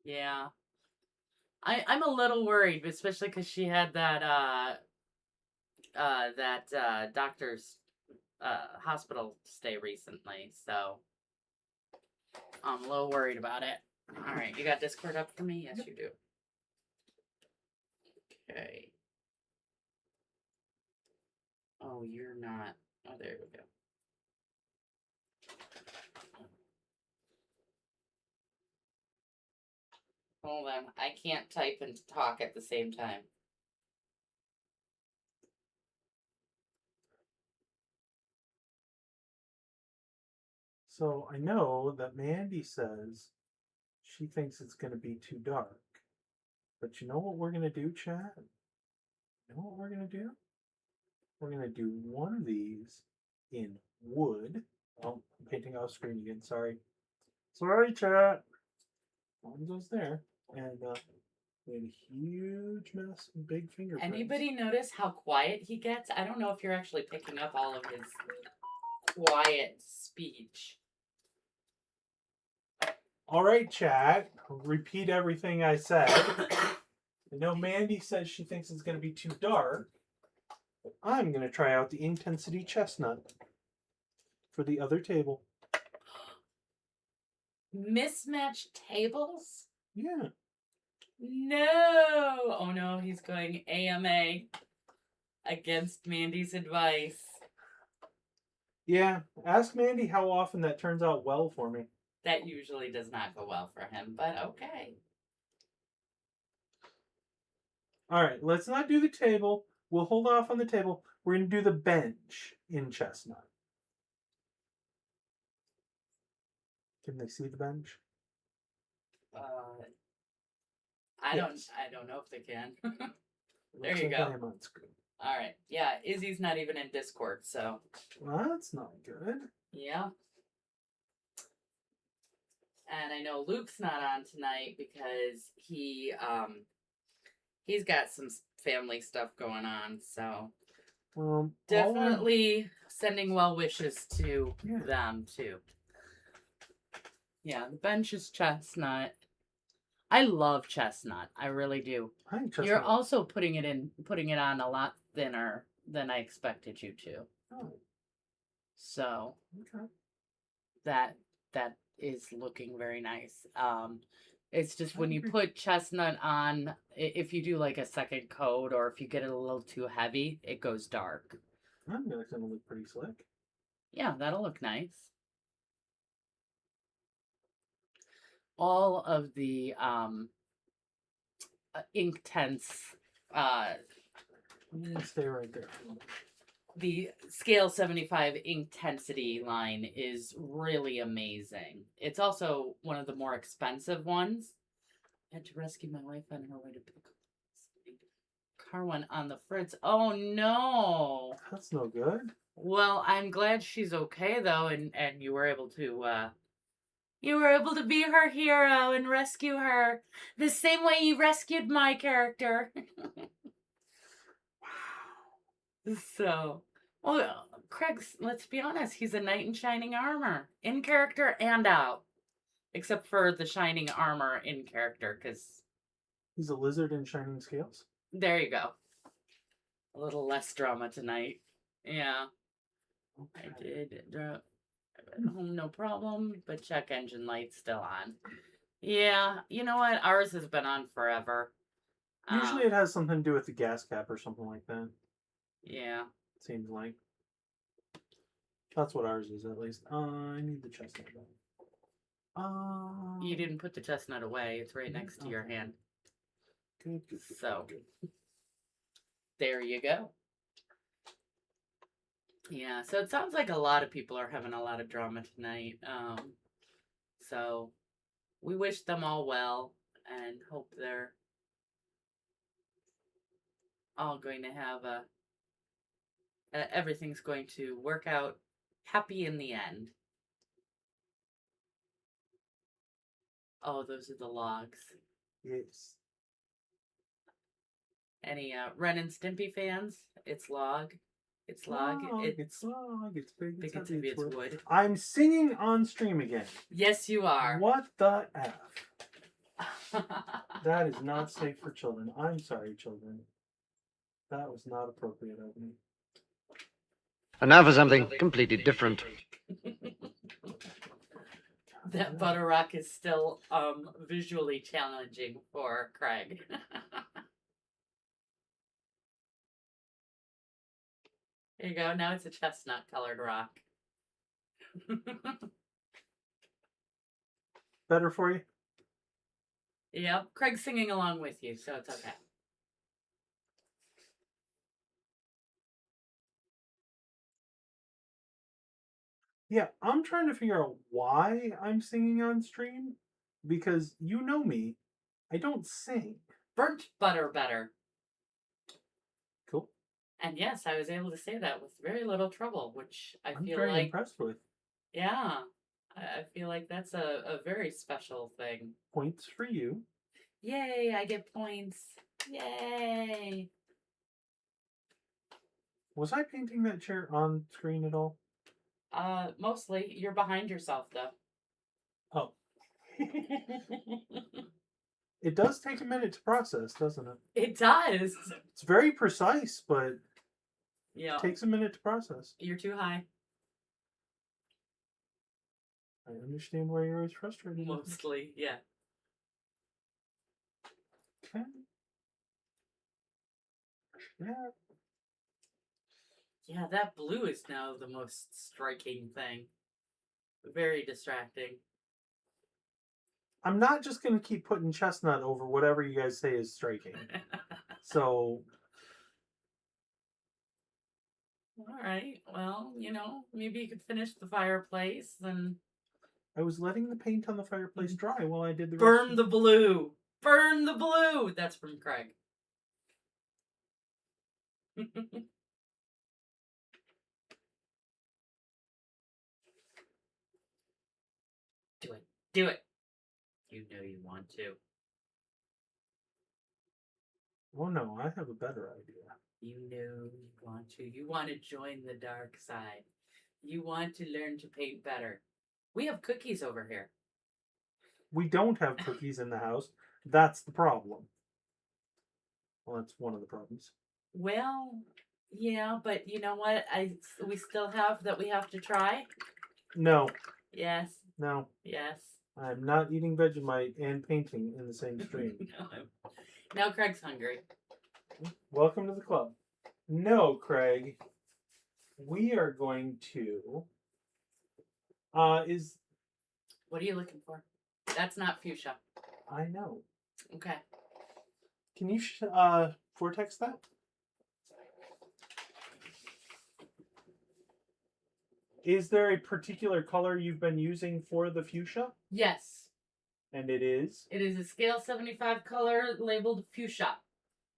Yeah. I'm a little worried, especially because she had that doctor's hospital stay recently, so I'm a little worried about it. All right, you got Discord up for me? Yes, you do. Okay. Oh, you're not. Oh, there we go. Hold on, I can't type and talk at the same time.
So I know that Mandy says she thinks it's going to be too dark. But you know what we're going to do, chat? You know what we're going to do? We're going to do one of these in wood. Oh, I'm painting off screen again. Sorry. Sorry, chat. One goes there. And we had a huge mess and big fingerprints.
Anybody notice how quiet he gets? I don't know if you're actually picking up all of his quiet speech.
All right, chat. I'll repeat everything I said. I know Mandy says she thinks it's going to be too dark. But I'm going to try out the Intensity Chestnut for the other table.
Mismatched tables?
Yeah.
No! Oh no, he's going AMA against Mandy's advice.
Yeah. Ask Mandy how often that turns out well for me.
That usually does not go well for him, but okay.
All right, let's not do the table. We'll hold off on the table. We're going to do the bench in Chestnut. Can they see the bench?
I
Yes.
don't know if they can. There
Looks
you
like
go.
I am on screen.
All right. Yeah, Izzy's not even in Discord, so.
Well, that's not good.
Yeah. And I know Luke's not on tonight because he's got some family stuff going on, so definitely sending well wishes to them too. Yeah, the bench is Chestnut. I love Chestnut. I really do.
I think Chestnut.
You're also putting it on a lot thinner than I expected you to.
Oh.
So
Okay.
that is looking very nice. It's just when you put Chestnut on, if you do like a second coat or if you get it a little too heavy, it goes dark.
I'm going to look pretty slick.
Yeah, that'll look nice. All of the Inktense
Stay right there.
the Scale 75 Inkensity line is really amazing. It's also one of the more expensive ones. I had to rescue my wife on her way to pick up car went on the fritz. Oh no.
That's no good.
Well, I'm glad she's okay though, and you were able to be her hero and rescue her the same way you rescued my character. So, well, Craig, let's be honest, he's a knight in shining armor, in character and out. Except for the shining armor in character, because
He's a lizard in shining scales.
There you go. A little less drama tonight. Yeah.
Okay.
I did drop at home, no problem, but check engine light's still on. Yeah, you know what? Ours has been on forever.
Usually it has something to do with the gas cap or something like that.
Yeah.
Seems like. That's what ours is, at least. I need the chestnut.
You didn't put the chestnut away. It's right next to your hand.
Good.
So, there you go. Yeah, so it sounds like a lot of people are having a lot of drama tonight. So we wish them all well and hope they're all going to have everything's going to work out happy in the end. Oh, those are the logs.
Yes.
Any Ren and Stimpy fans? It's log. It's log.
It's log. It's big.
Big,
It's
it's heavy,
heavy.
it's wood.
I'm singing on stream again.
Yes, you are.
What the F? That is not safe for children. I'm sorry, children. That was not appropriate of me.
And now for something completely different.
That butter rock is still visually challenging for Craig. There you go. Now it's a chestnut colored rock.
Better for you?
Yep. Craig's singing along with you, so it's okay.
Yeah, I'm trying to figure out why I'm singing on stream. Because you know me, I don't sing.
Burnt butter better.
Cool.
And yes, I was able to say that with very little trouble, which
I'm
feel
very
like,
impressed with.
yeah, I feel like that's a very special thing.
Points for you.
Yay, I get points. Yay.
Was I painting that chair on screen at all?
Mostly. You're behind yourself, though.
Oh. It does take a minute to process, doesn't it?
It does.
It's very precise, but
Yeah.
it takes a minute to process.
You're too high.
I understand why you're always frustrated.
Mostly, yeah.
Okay. Yeah.
Yeah, that blue is now the most striking thing. Very distracting.
I'm not just going to keep putting chestnut over whatever you guys say is striking. So.
All right. Well, maybe you could finish the fireplace and
I was letting the paint on the fireplace dry while I did the
burn the blue. Burn the blue. That's from Craig. Do it. Do it. You know you want to.
Oh no, I have a better idea.
You know you want to. You want to join the dark side. You want to learn to paint better. We have cookies over here.
We don't have cookies in the house. That's the problem. Well, that's one of the problems.
Well, yeah, but you know what? We still have that we have to try.
No.
Yes.
No.
Yes.
I'm not eating Vegemite and painting in the same stream.
No. Now Craig's hungry.
Welcome to the club. No, Craig. We are going to...
What are you looking for? That's not fuchsia.
I know.
Okay.
Can you vortex that? Is there a particular color you've been using for the fuchsia?
Yes.
And it is?
It is a scale 75 color labeled fuchsia.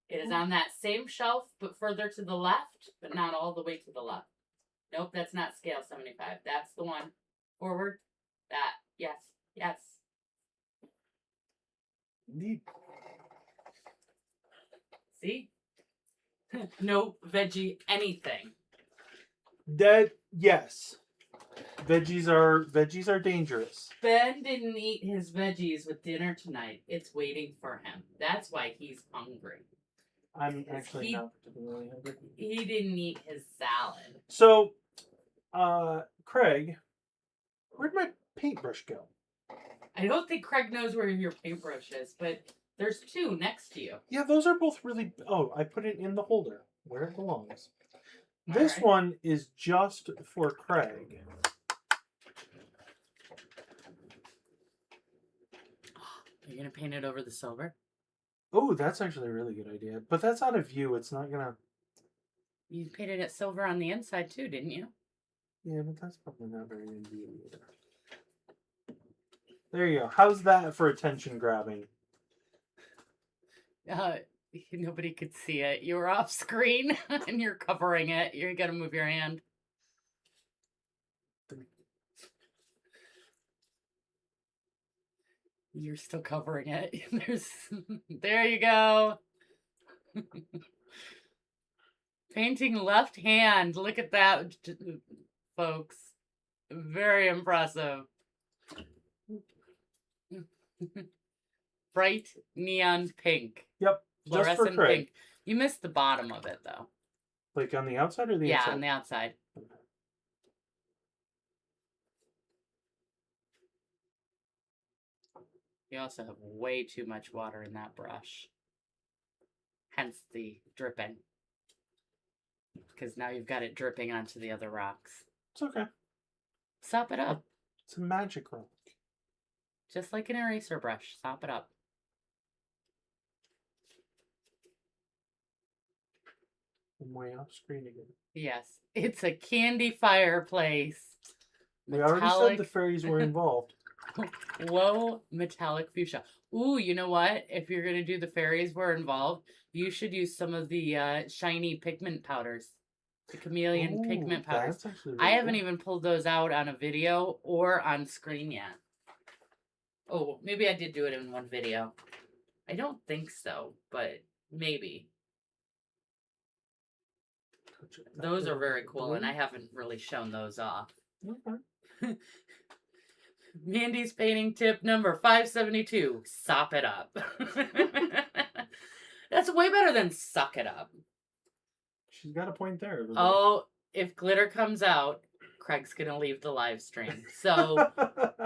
It is on that same shelf, but further to the left, but not all the way to the left. Nope, that's not scale 75. That's the one. Forward. That. Yes. Yes.
Indeed.
See? No veggie anything.
That, yes. Veggies are dangerous.
Ben didn't eat his veggies with dinner tonight. It's waiting for him. That's why he's hungry.
I'm actually not particularly hungry.
He didn't eat his salad.
So, Craig, where'd my paintbrush go?
I don't think Craig knows where your paintbrush is, but there's two next to you.
Yeah, those are both really... Oh, I put it in the holder where it belongs. This
Alright.
one is just for Craig.
You're going to paint it over the silver?
Oh, that's actually a really good idea. But that's out of view. It's not gonna...
You painted it silver on the inside too, didn't you?
Yeah, but that's probably not very in view either. There you go. How's that for attention grabbing?
Nobody could see it. You were off screen and you're covering it. You got to move your hand. You're still covering it. There you go. Painting left hand. Look at that, folks. Very impressive. Bright neon pink.
Yep. Just for
Fluorescent
Craig.
pink. You missed the bottom of it though.
Like on the outside or the
Yeah,
inside?
on the outside. You also have way too much water in that brush. Hence the dripping. Because now you've got it dripping onto the other rocks.
It's okay.
Sop it up.
It's a magic rock.
Just like an eraser brush. Sop it up.
I'm way off screen again.
Yes. It's a candy fireplace.
We already said the fairies were involved.
Low metallic fuchsia. Ooh, you know what? If you're going to do the fairies were involved, you should use some of the shiny pigment powders. The chameleon
Ooh,
pigment powders.
That's actually
I
really
haven't
good.
even pulled those out on a video or on screen yet. Oh, maybe I did do it in one video. I don't think so, but maybe. Those are very cool, and I haven't really shown those off.
Okay.
Mandy's painting tip number 572. Sop it up. That's way better than suck it up.
She's got a point there. Everybody.
Oh, if glitter comes out, Craig's gonna leave the live stream. So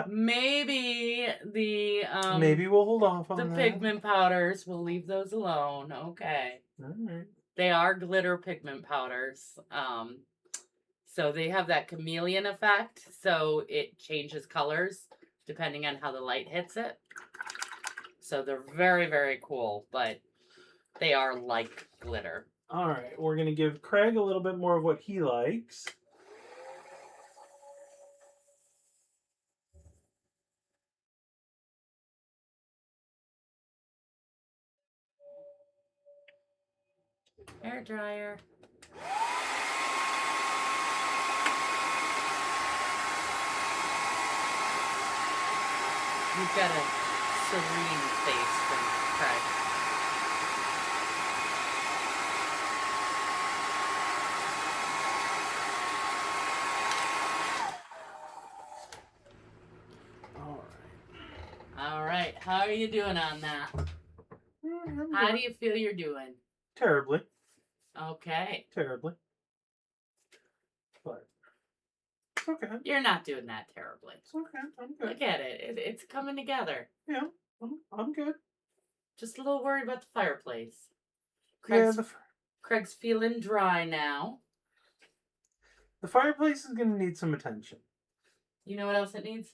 maybe the
maybe we'll hold off on
the
that.
pigment powders. We'll leave those alone. Okay.
All right.
They are glitter pigment powders. So they have that chameleon effect. So it changes colors depending on how the light hits it. So they're very, very cool, but they are like glitter.
All right. We're going to give Craig a little bit more of what he likes.
Hair dryer. You've got a serene face from Craig. All right. How are you doing on that? How do you feel you're doing?
Terribly.
Okay.
Terribly. But it's okay.
You're not doing that terribly.
It's okay. I'm good.
Look at it. It's coming together.
Yeah. I'm good.
Just a little worried about the fireplace.
Yeah,
Craig's feeling dry now.
the fireplace is going to need some attention.
You know what else it needs?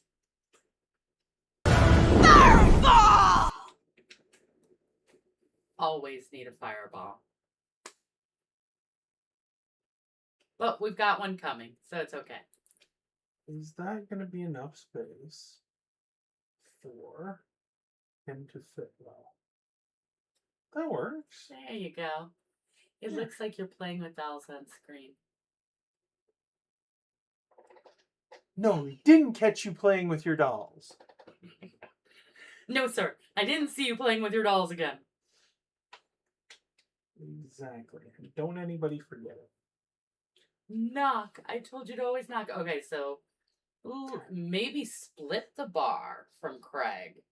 Always need a fireball. But we've got one coming, so it's okay.
Is that going to be enough space for him to fit well? That works.
There you go. It looks like you're playing with dolls on screen.
No, we didn't catch you playing with your dolls.
No, sir. I didn't see you playing with your dolls again.
Exactly. Don't anybody forget it.
Knock. I told you to always knock. Okay, so Ooh, maybe split the bar from Craig.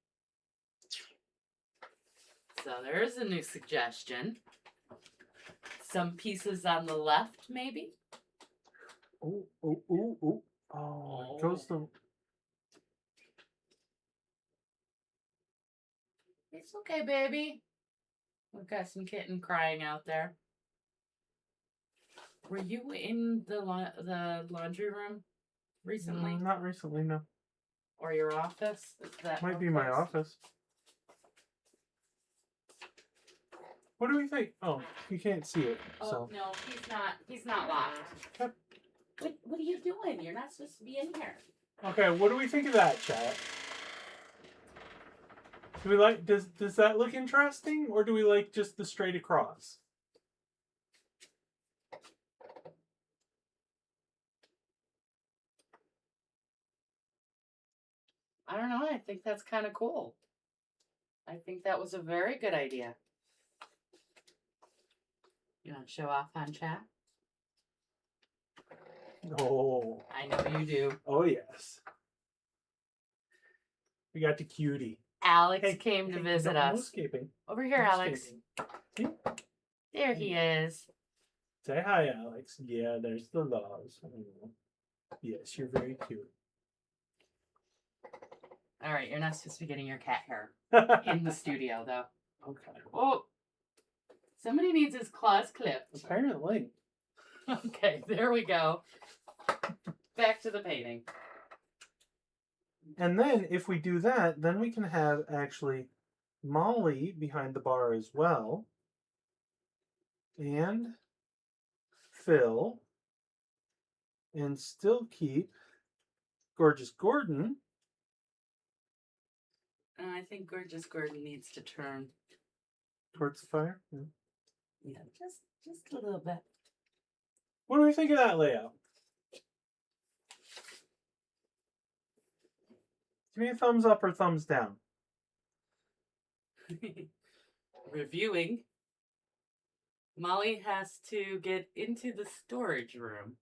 So there's a new suggestion. Some pieces on the left, maybe?
Oh, oh, oh, oh. Oh, it goes the...
It's okay, baby. We've got some kitten crying out there. Were you in the laundry room recently?
Not recently, no.
Or your office? Is that
Might
more
be my
close?
office. What do we think? Oh, you can't see it,
Oh
so...
no, he's not locked.
Okay.
What are you doing? You're not supposed to be in here.
Okay, what do we think of that, chat? Do we like... Does that look interesting? Or do we like just the straight across?
I don't know. I think that's kind of cool. I think that was a very good idea. You want to show off on chat?
Oh.
I know you do.
Oh, yes. We got the cutie.
Alex came to visit
no
us.
escaping.
Over here,
No
Alex.
escaping.
There he is.
Say hi, Alex. Yeah, there's the laws. Yes, you're very cute.
All right, you're not supposed to be getting your cat hair in the studio, though.
Okay.
Oh, somebody needs his claws clipped.
Apparently.
Okay, there we go. Back to the painting.
And then if we do that, then we can have actually Molly behind the bar as well. And Phil. And still keep Gorgeous Gordon.
I think Gorgeous Gordon needs to turn.
Towards the fire. Yeah.
Yeah, just a little bit.
What do we think of that layout? Give me a thumbs up or thumbs down.
Reviewing. Molly has to get into the storage room.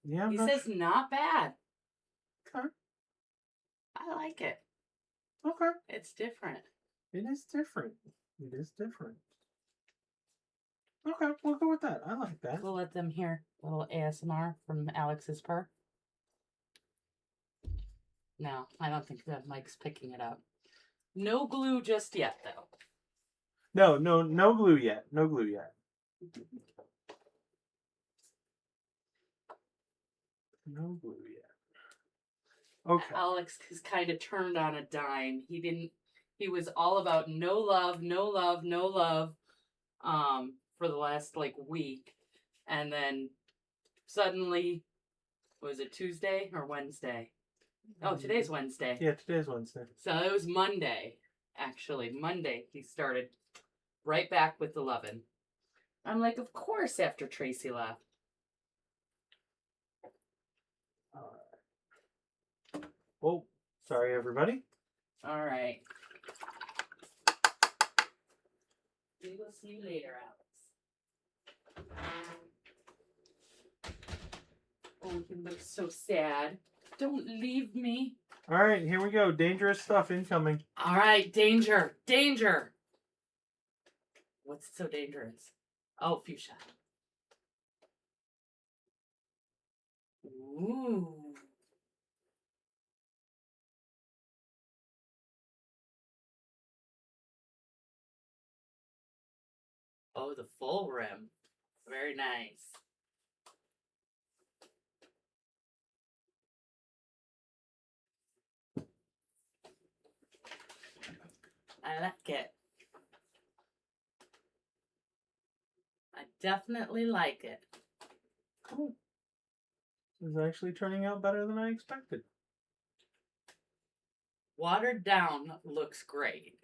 Yeah,
He says not bad.
Okay.
I like it.
Okay.
It's different.
It is different. It is different. Okay, we'll go with that. I like that.
We'll let them hear a little ASMR from Alex's purr. No, I don't think that Mike's picking it up. No glue just yet, though.
No glue yet. No glue yet. No glue yet. Okay.
Alex has kind of turned on a dime. He was all about no love, no love, no love, for the last week. And then suddenly, was it Tuesday or Wednesday? Oh, today's Wednesday.
Yeah, today's Wednesday.
So it was Monday, actually. Monday, he started right back with the lovin'. I'm like, of course, after Tracy left.
Oh, sorry, everybody.
All right. We will see you later, Alex. Oh, he looks so sad. Don't leave me.
All right, here we go. Dangerous stuff incoming.
All right, danger, danger. What's so dangerous? Oh, fuchsia. Ooh. Oh, the full rim. Very nice. I like it. I definitely like it.
Cool. This is actually turning out better than I expected.
Watered down looks great.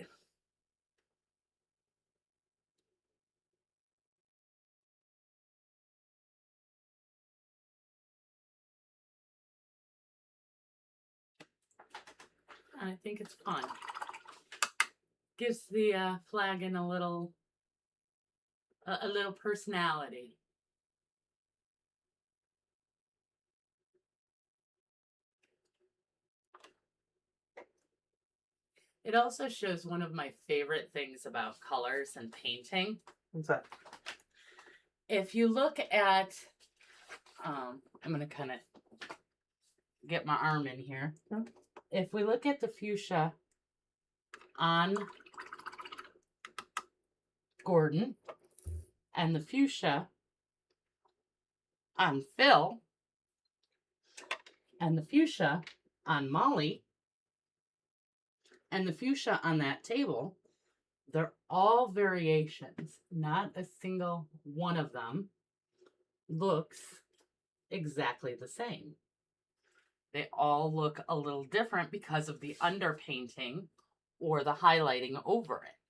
I think it's fun. Gives the flagon a little personality. It also shows one of my favorite things about colors and painting.
What's that?
If you look at, I'm going to kind of get my arm in here. If we look at the fuchsia on Gordon and the fuchsia on Phil and the fuchsia on Molly and the fuchsia on that table, they're all variations. Not a single one of them looks exactly the same. They all look a little different because of the underpainting or the highlighting over it.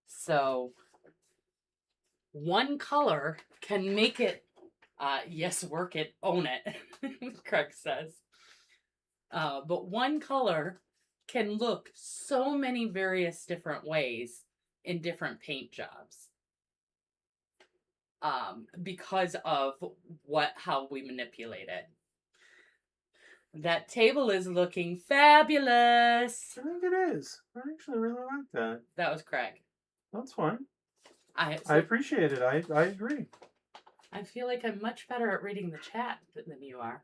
So one color can make it, yes, work it, own it, Craig says. But one color can look so many various different ways in different paint jobs. Because of how we manipulate it. That table is looking fabulous.
I think it is. I actually really like that.
That was Craig.
That's fine.
I
appreciate it. I agree.
I feel like I'm much better at reading the chat than you are.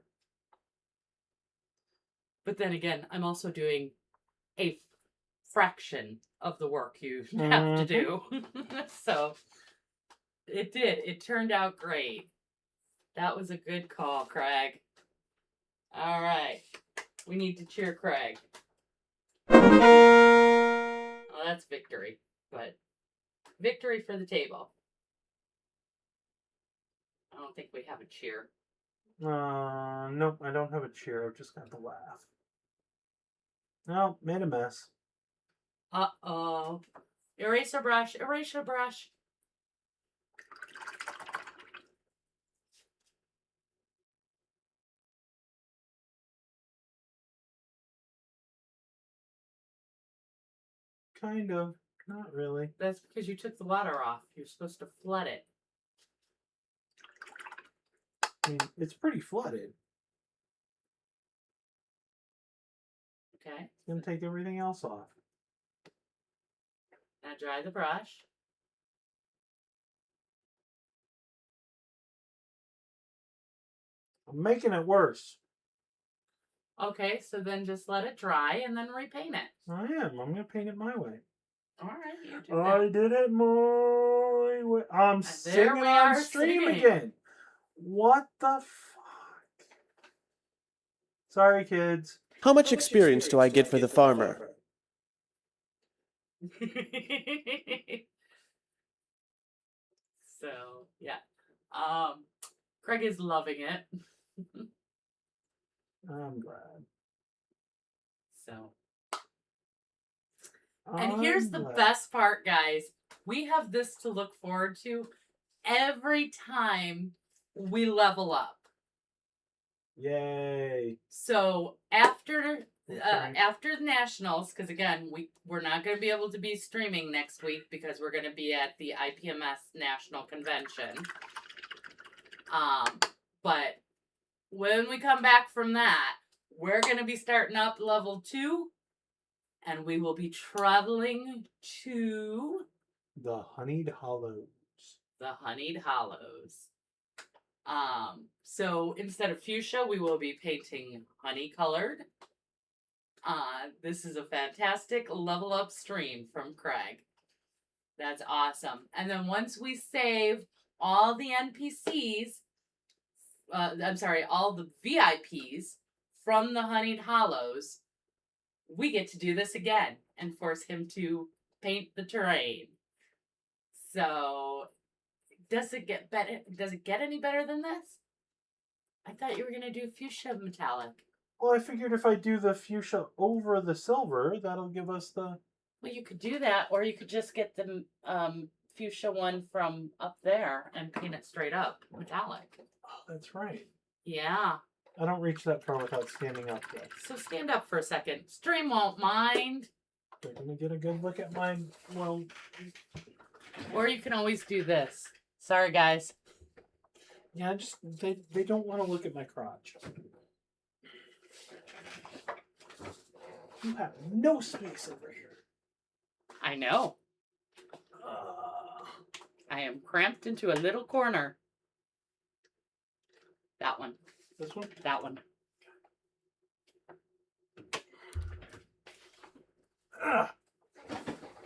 But then again, I'm also doing a fraction of the work you have to do. So it turned out great. That was a good call, Craig. All right. We need to cheer Craig. Well, that's victory, but victory for the table. I don't think we have a cheer.
Nope, I don't have a cheer. I've just got the laugh. No, made a mess.
Uh-oh. Eraser brush, eraser brush.
Kind of. Not really.
That's because you took the water off. You're supposed to flood it.
I mean, it's pretty flooded.
Okay.
It's going to take everything else off.
Now dry the brush.
I'm making it worse.
Okay, so then just let it dry and then repaint it.
I am. I'm going to paint it my way.
All right, you do that.
I did it my way. I'm singing
we
on
are
stream
singing.
again. What the fuck? Sorry, kids.
How much experience do I get for the farmer?
So, yeah. Craig is loving it.
I'm glad.
So. And here's
I'm
the
glad.
best part, guys. We have this to look forward to every time we level up.
Yay.
So after
Okay.
after the nationals, because again we're not going to be able to be streaming next week because we're going to be at the IPMS National Convention. But when we come back from that, we're going to be starting up level 2, and we will be traveling to
The Honeyed Hollows.
the Honeyed Hollows. So instead of fuchsia, we will be painting honey colored. This is a fantastic level up stream from Craig. That's awesome. And then once we save all the NPCs, all the VIPs from the Honeyed Hollows, we get to do this again and force him to paint the terrain. So, does it get better? Does it get any better than this? I thought you were going to do fuchsia metallic.
Well, I figured if I do the fuchsia over the silver, that'll give us the...
Well, you could do that, or you could just get the fuchsia one from up there and paint it straight up metallic.
Oh, that's right.
Yeah.
I don't reach that far without standing up yet.
So stand up for a second. Stream won't mind.
They're going to get a good look at my... Well...
Or you can always do this. Sorry, guys.
Yeah, just... They don't want to look at my crotch. You have no space over here.
I know. I am cramped into a little corner. That one.
This one?
That one.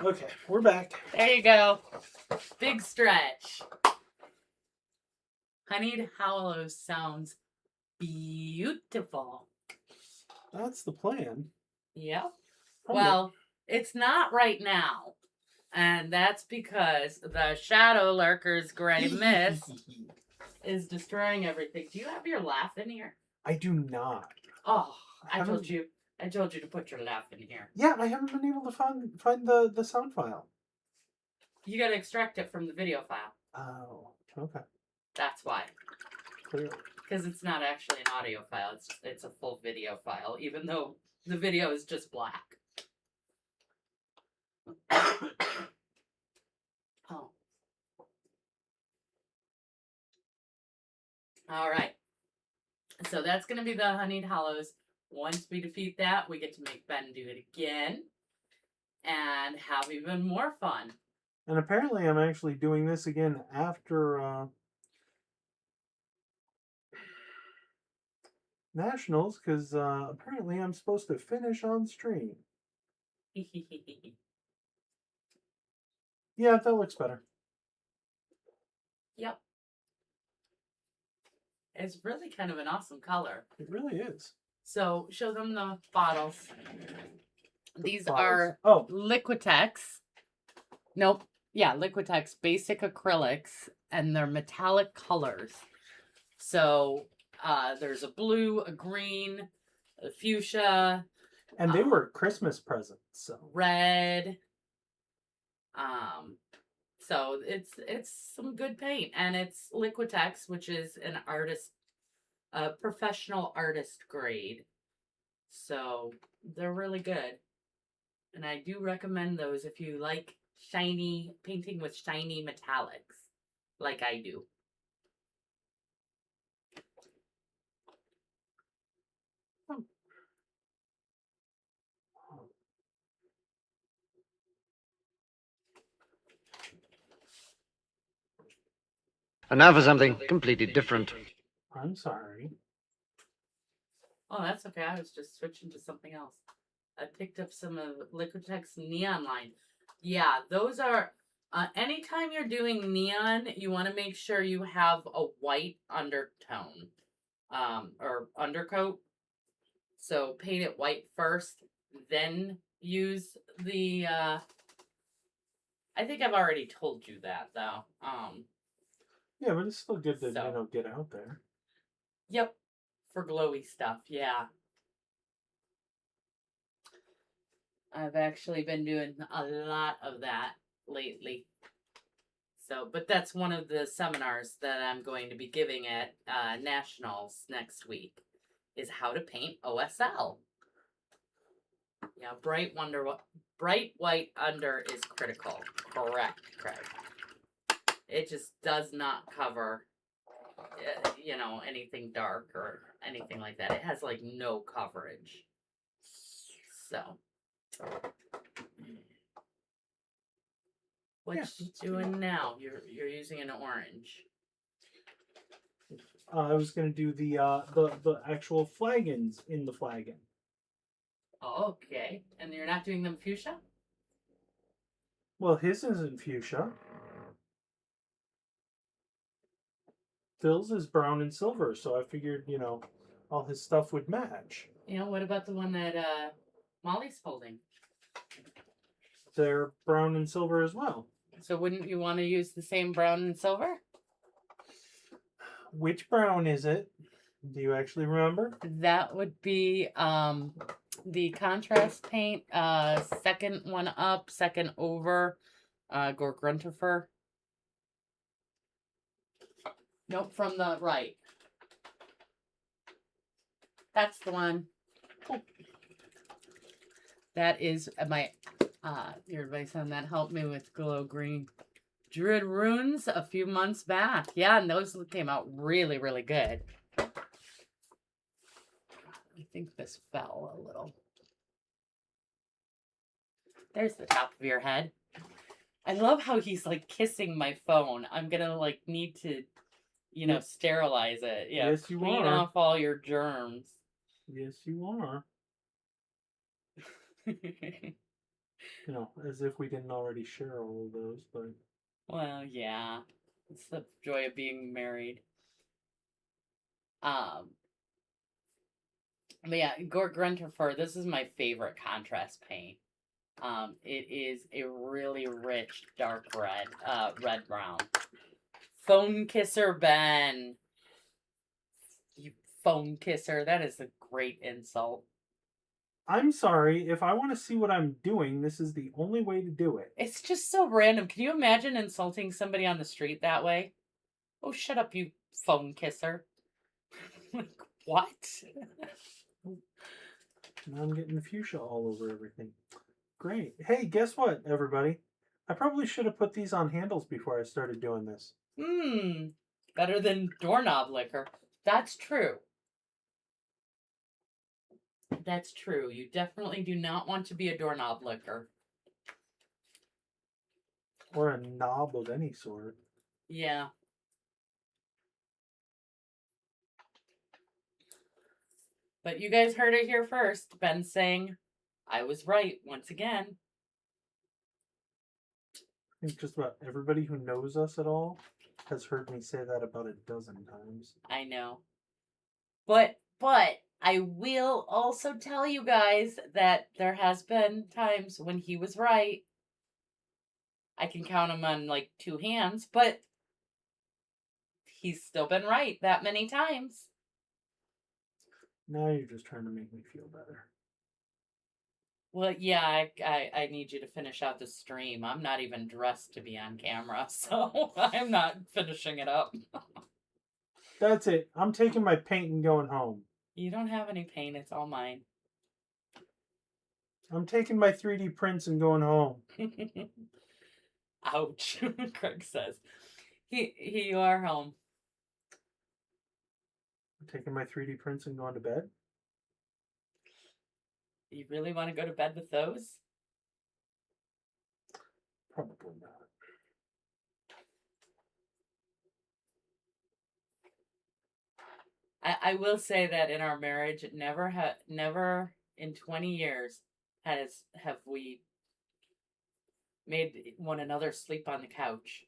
Okay, we're back.
There you go. Big stretch. Honeyed Hollows sounds beautiful.
That's the plan.
Yep.
Probably.
Well, it's not right now. And that's because the Shadow Lurker's gray mist is destroying everything. Do you have your laugh in here?
I do not.
Oh, I
haven't-
told you to put your laugh in here.
Yeah, I haven't been able to find the sound file.
You gotta extract it from the video file.
Oh, okay.
That's why.
Clearly.
Because it's not actually an audio file. It's a full video file, even though the video is just black. Oh. All right. So that's going to be the Honeyed Hollows. Once we defeat that, we get to make Ben do it again and have even more fun.
And apparently I'm actually doing this again after Nationals, because apparently I'm supposed to finish on stream. Yeah, that looks better.
Yep. It's really kind of an awesome color.
It really is.
So show them the bottles. These
bottles?
are
Oh.
Liquitex. Nope. Yeah, Liquitex basic acrylics, and they're metallic colors. So there's a blue, a green, a fuchsia,
And they were Christmas presents, so.
red. So it's some good paint, and it's Liquitex, which is an artist, a professional artist grade. So they're really good, and I do recommend those if you like shiny painting with shiny metallics, like I do.
And now for something completely different.
I'm sorry.
Oh, that's okay. I was just switching to something else. I picked up some of Liquitex Neon line. Yeah, those are... anytime you're doing neon, you want to make sure you have a white undertone. Or undercoat. So paint it white first, then use the... I think I've already told you that, though.
Yeah, but it's still good to,
So.
get out there.
Yep. For glowy stuff, yeah. I've actually been doing a lot of that lately. So, but that's one of the seminars that I'm going to be giving at Nationals next week, is how to paint OSL. Yeah, bright white under is critical. Correct, Craig. It just does not cover, anything dark or anything like that. It has like no coverage. So, what you doing now? You're using an orange.
I was gonna do the actual flagons in the flagon.
Oh, okay. And you're not doing them fuchsia?
Well, his isn't fuchsia. Phil's is brown and silver, so I figured, all his stuff would match.
What about the one that Molly's holding?
They're brown and silver as well.
So wouldn't you want to use the same brown and silver?
Which brown is it? Do you actually remember?
That would be the contrast paint, second one up, second over, Gorgruntifer. Nope, from the right. That's the one. That is my, your advice on that helped me with Glow Green Druid Runes a few months back. Yeah, and those came out really, really good. I think this fell a little. There's the top of your head. I love how he's like kissing my phone. I'm gonna like need to, sterilize it. Yeah,
Yes, you
clean
are.
off all your germs.
Yes, you are. As if we didn't already share all of those, but...
Well, yeah. It's the joy of being married. But yeah, Grunterfur, this is my favorite contrast paint. It is a really rich, dark red, red-brown. Phone kisser Ben. You phone kisser. That is a great insult.
I'm sorry. If I want to see what I'm doing, this is the only way to do it.
It's just so random. Can you imagine insulting somebody on the street that way? Oh, shut up, you phone kisser. Like, what?
Now I'm getting fuchsia all over everything. Great. Hey, guess what, everybody? I probably should have put these on handles before I started doing this.
Better than doorknob liquor. That's true. That's true. You definitely do not want to be a doorknob licker.
Or a knob of any sort.
Yeah. But you guys heard it here first. Ben saying, I was right once again.
I think just about everybody who knows us at all has heard me say that about a dozen times.
I know. But I will also tell you guys that there has been times when he was right. I can count him on like 2 hands, but he's still been right that many times.
Now you're just trying to make me feel better.
Well, yeah, I need you to finish out the stream. I'm not even dressed to be on camera, so I'm not finishing it up.
That's it. I'm taking my paint and going home.
You don't have any paint. It's all mine.
I'm taking my 3D prints and going home.
Ouch, Craig says. You are home.
I'm taking my 3D prints and going to bed.
You really want to go to bed with those?
Probably not.
I will say that in our marriage, never in 20 years have we made one another sleep on the couch.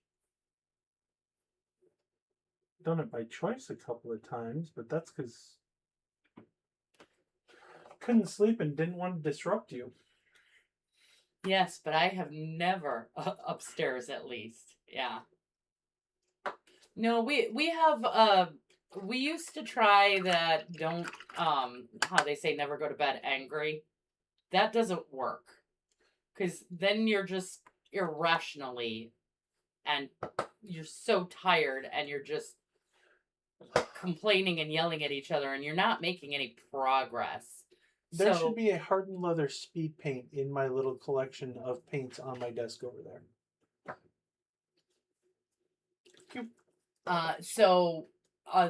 Done it by choice a couple of times, but that's because couldn't sleep and didn't want to disrupt you.
Yes, but I have never upstairs at least. Yeah. No, we have we used to try that don't how they say never go to bed angry. That doesn't work. Cuz then you're just irrationally and you're so tired and you're just complaining and yelling at each other and you're not making any progress.
There should be a hardened leather speed paint in my little collection of paints on my desk over there.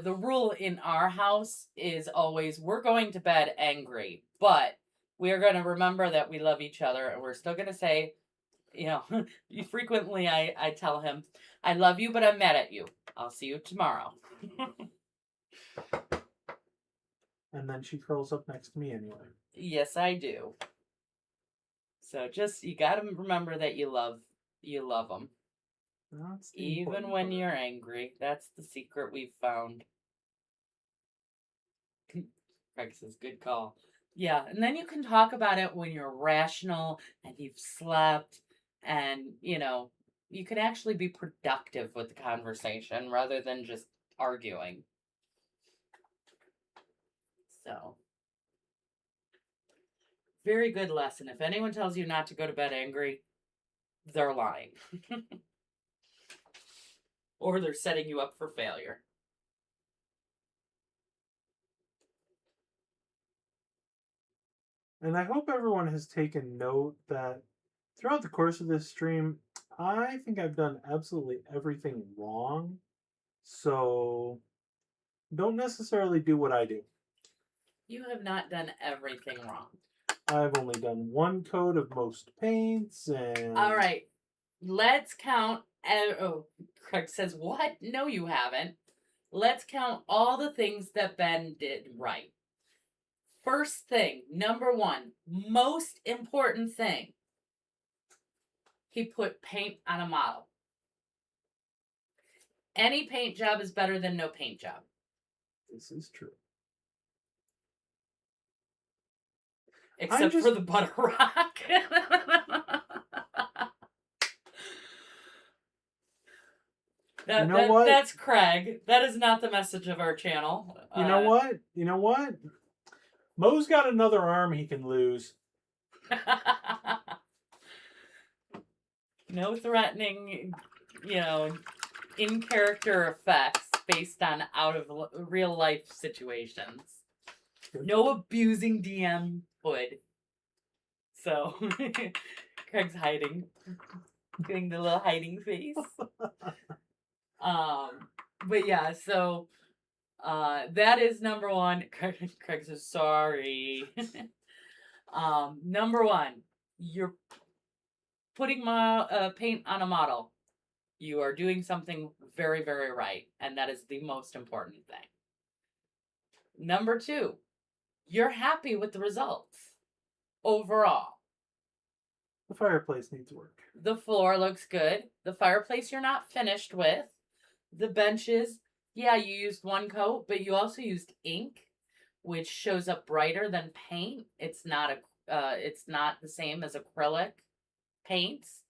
The rule in our house is always we're going to bed angry, but we're going to remember that we love each other and we're still going to say, frequently I tell him, I love you, but I'm mad at you. I'll see you tomorrow.
And then she curls up next to me anyway.
Yes, I do. So you got to remember that you love them. Even when you're angry. That's the secret we've found. Craig says, good call. Yeah, and then you can talk about it when you're rational and you've slept and, you can actually be productive with the conversation rather than just arguing. So, very good lesson. If anyone tells you not to go to bed angry, they're lying. Or they're setting you up for failure.
And I hope everyone has taken note that throughout the course of this stream, I think I've done absolutely everything wrong. So don't necessarily do what I do.
You have not done everything wrong.
I've only done one coat of most paints, and
All right. Let's count. Oh, Craig says, what? No, you haven't. Let's count all the things that Ben did right. First thing, number one, most important thing. He put paint on a model. Any paint job is better than no paint job.
This is true.
Except for the butter rock.
What?
That's Craig. That is not the message of our channel.
You know what? You know what? Mo's got another arm he can lose.
No threatening, in character effects based on out of real life situations. No abusing DM hood. So, Craig's hiding. Doing the little hiding face. But yeah, so that is number one. Craig says sorry. Number one, you're putting paint on a model. You are doing something very, very right, and that is the most important thing. Number two, you're happy with the results overall.
The fireplace needs work.
The floor looks good. The fireplace you're not finished with. The benches, yeah, you used one coat, but you also used ink, which shows up brighter than paint. It's not the same as acrylic paints.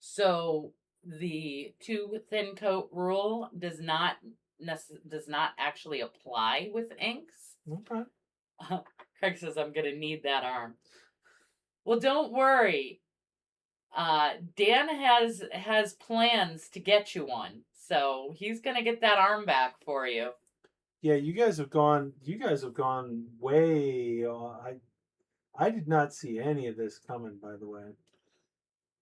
So the two thin coat rule does not actually apply with inks.
Okay.
Craig says I'm gonna need that arm. Well, don't worry. Dan has plans to get you one, so he's gonna get that arm back for you.
Yeah, you guys have gone way. I did not see any of this coming, by the way,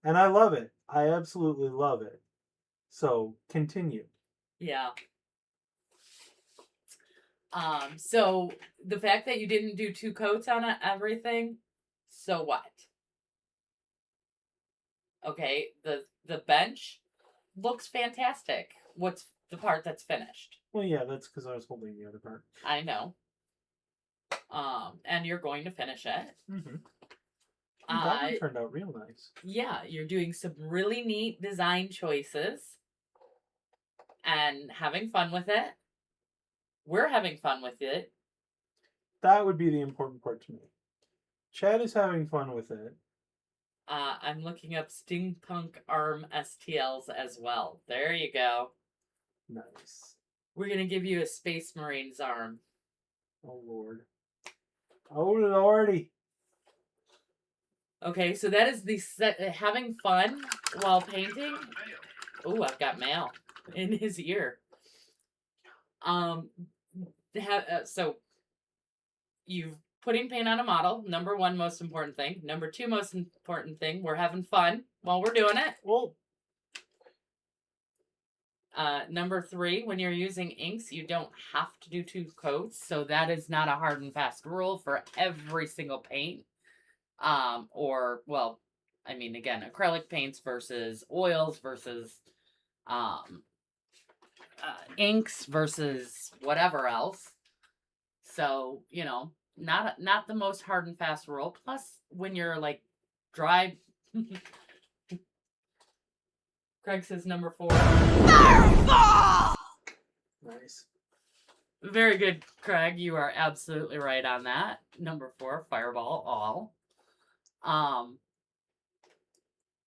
and I love it. I absolutely love it. So continue.
Yeah. So the fact that you didn't do two coats on everything, so what? Okay, the bench looks fantastic. What's the part that's finished?
Well, yeah, that's because I was holding the other part.
I know. And you're going to finish it.
Mm-hmm. That one turned out real nice.
Yeah, you're doing some really neat design choices and having fun with it. We're having fun with it.
That would be the important part to me. Chad is having fun with it.
I'm looking up steampunk arm STLs as well. There you go.
Nice.
We're going to give you a Space Marines arm.
Oh, Lord. Oh, Lordy.
Okay, so that is the having fun while painting. Oh, I've got mail in his ear. So you've putting paint on a model. Number one most important thing. Number two most important thing. We're having fun while we're doing it.
Well,
number three, when you're using inks, you don't have to do two coats. So that is not a hard and fast rule for every single paint. Again, acrylic paints versus oils versus inks versus whatever else. So, not the most hard and fast rule. Plus, when you're like dry. Craig says number 4.
Nice.
Very good, Craig. You are absolutely right on that. Number 4, fireball all.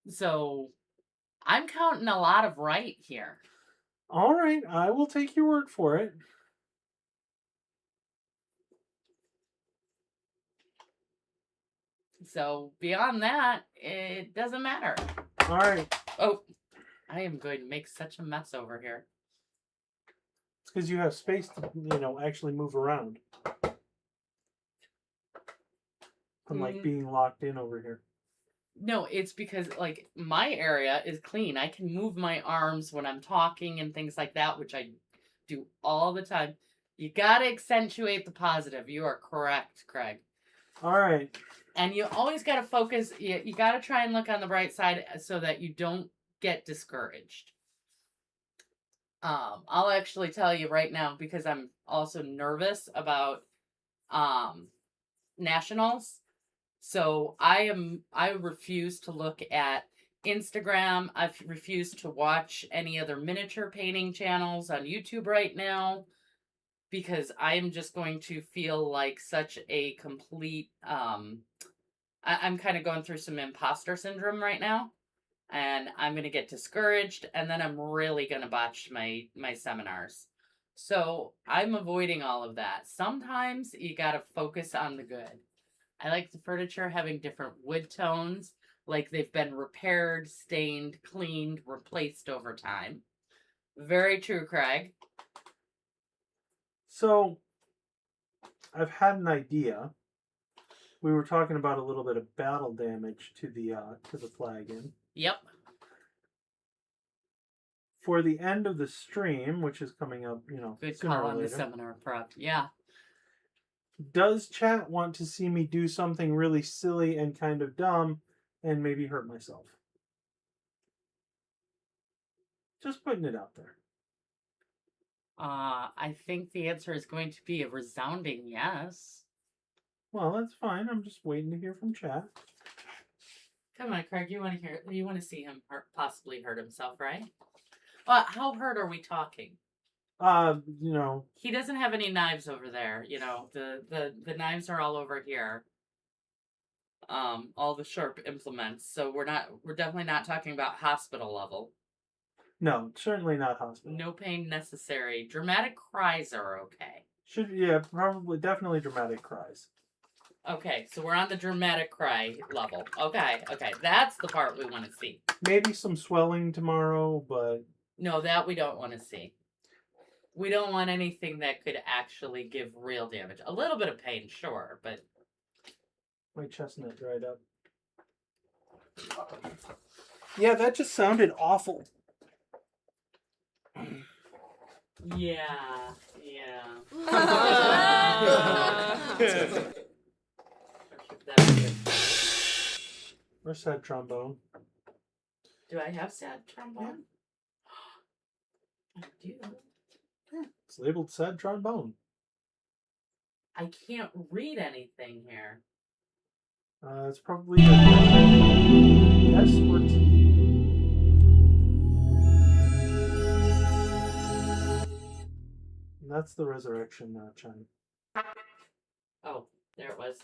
So I'm counting a lot of right here.
All right, I will take your word for it.
So beyond that, it doesn't matter.
All right.
Oh, I am going to make such a mess over here.
It's because you have space to, actually move around. Unlike being locked in over here.
No, it's because, my area is clean. I can move my arms when I'm talking and things like that, which I do all the time. You gotta accentuate the positive. You are correct, Craig.
All right.
And you always got to focus. You got to try and look on the bright side so that you don't get discouraged. I'll actually tell you right now, because I'm also nervous about nationals. So I refuse to look at Instagram. I've refused to watch any other miniature painting channels on YouTube right now, because I am just going to feel like such a complete I'm kind of going through some imposter syndrome right now, and I'm going to get discouraged, and then I'm really going to botch my seminars. So I'm avoiding all of that. Sometimes you got to focus on the good. I like the furniture having different wood tones, like they've been repaired, stained, cleaned, replaced over time. Very true, Craig.
So, I've had an idea. We were talking about a little bit of battle damage to the flagon.
Yep.
For the end of the stream, which is coming up,
Good
sooner
call
or
on the
later,
seminar prep. Yeah.
does chat want to see me do something really silly and kind of dumb and maybe hurt myself? Just putting it out there.
I think the answer is going to be a resounding yes.
Well, that's fine. I'm just waiting to hear from chat.
Come on, Craig. You want to see him possibly hurt himself, right? How hurt are we talking?
He
doesn't have any knives over there. The knives are all over here. All the sharp implements. So we're definitely not talking about hospital level.
No, certainly not hospital.
No pain necessary. Dramatic cries are okay.
Definitely dramatic cries.
Okay, so we're on the dramatic cry level. Okay, that's the part we want to see.
Maybe some swelling tomorrow, but...
No, that we don't want to see. We don't want anything that could actually give real damage. A little bit of pain, sure, but...
My chestnut dried up. Yeah, that just sounded awful.
Yeah.
Or sad trombone.
Do I have sad trombone? I do.
Yeah, it's labeled sad trombone.
I can't read anything here.
It's probably a S or T. And that's the resurrection chime.
Oh, there it was.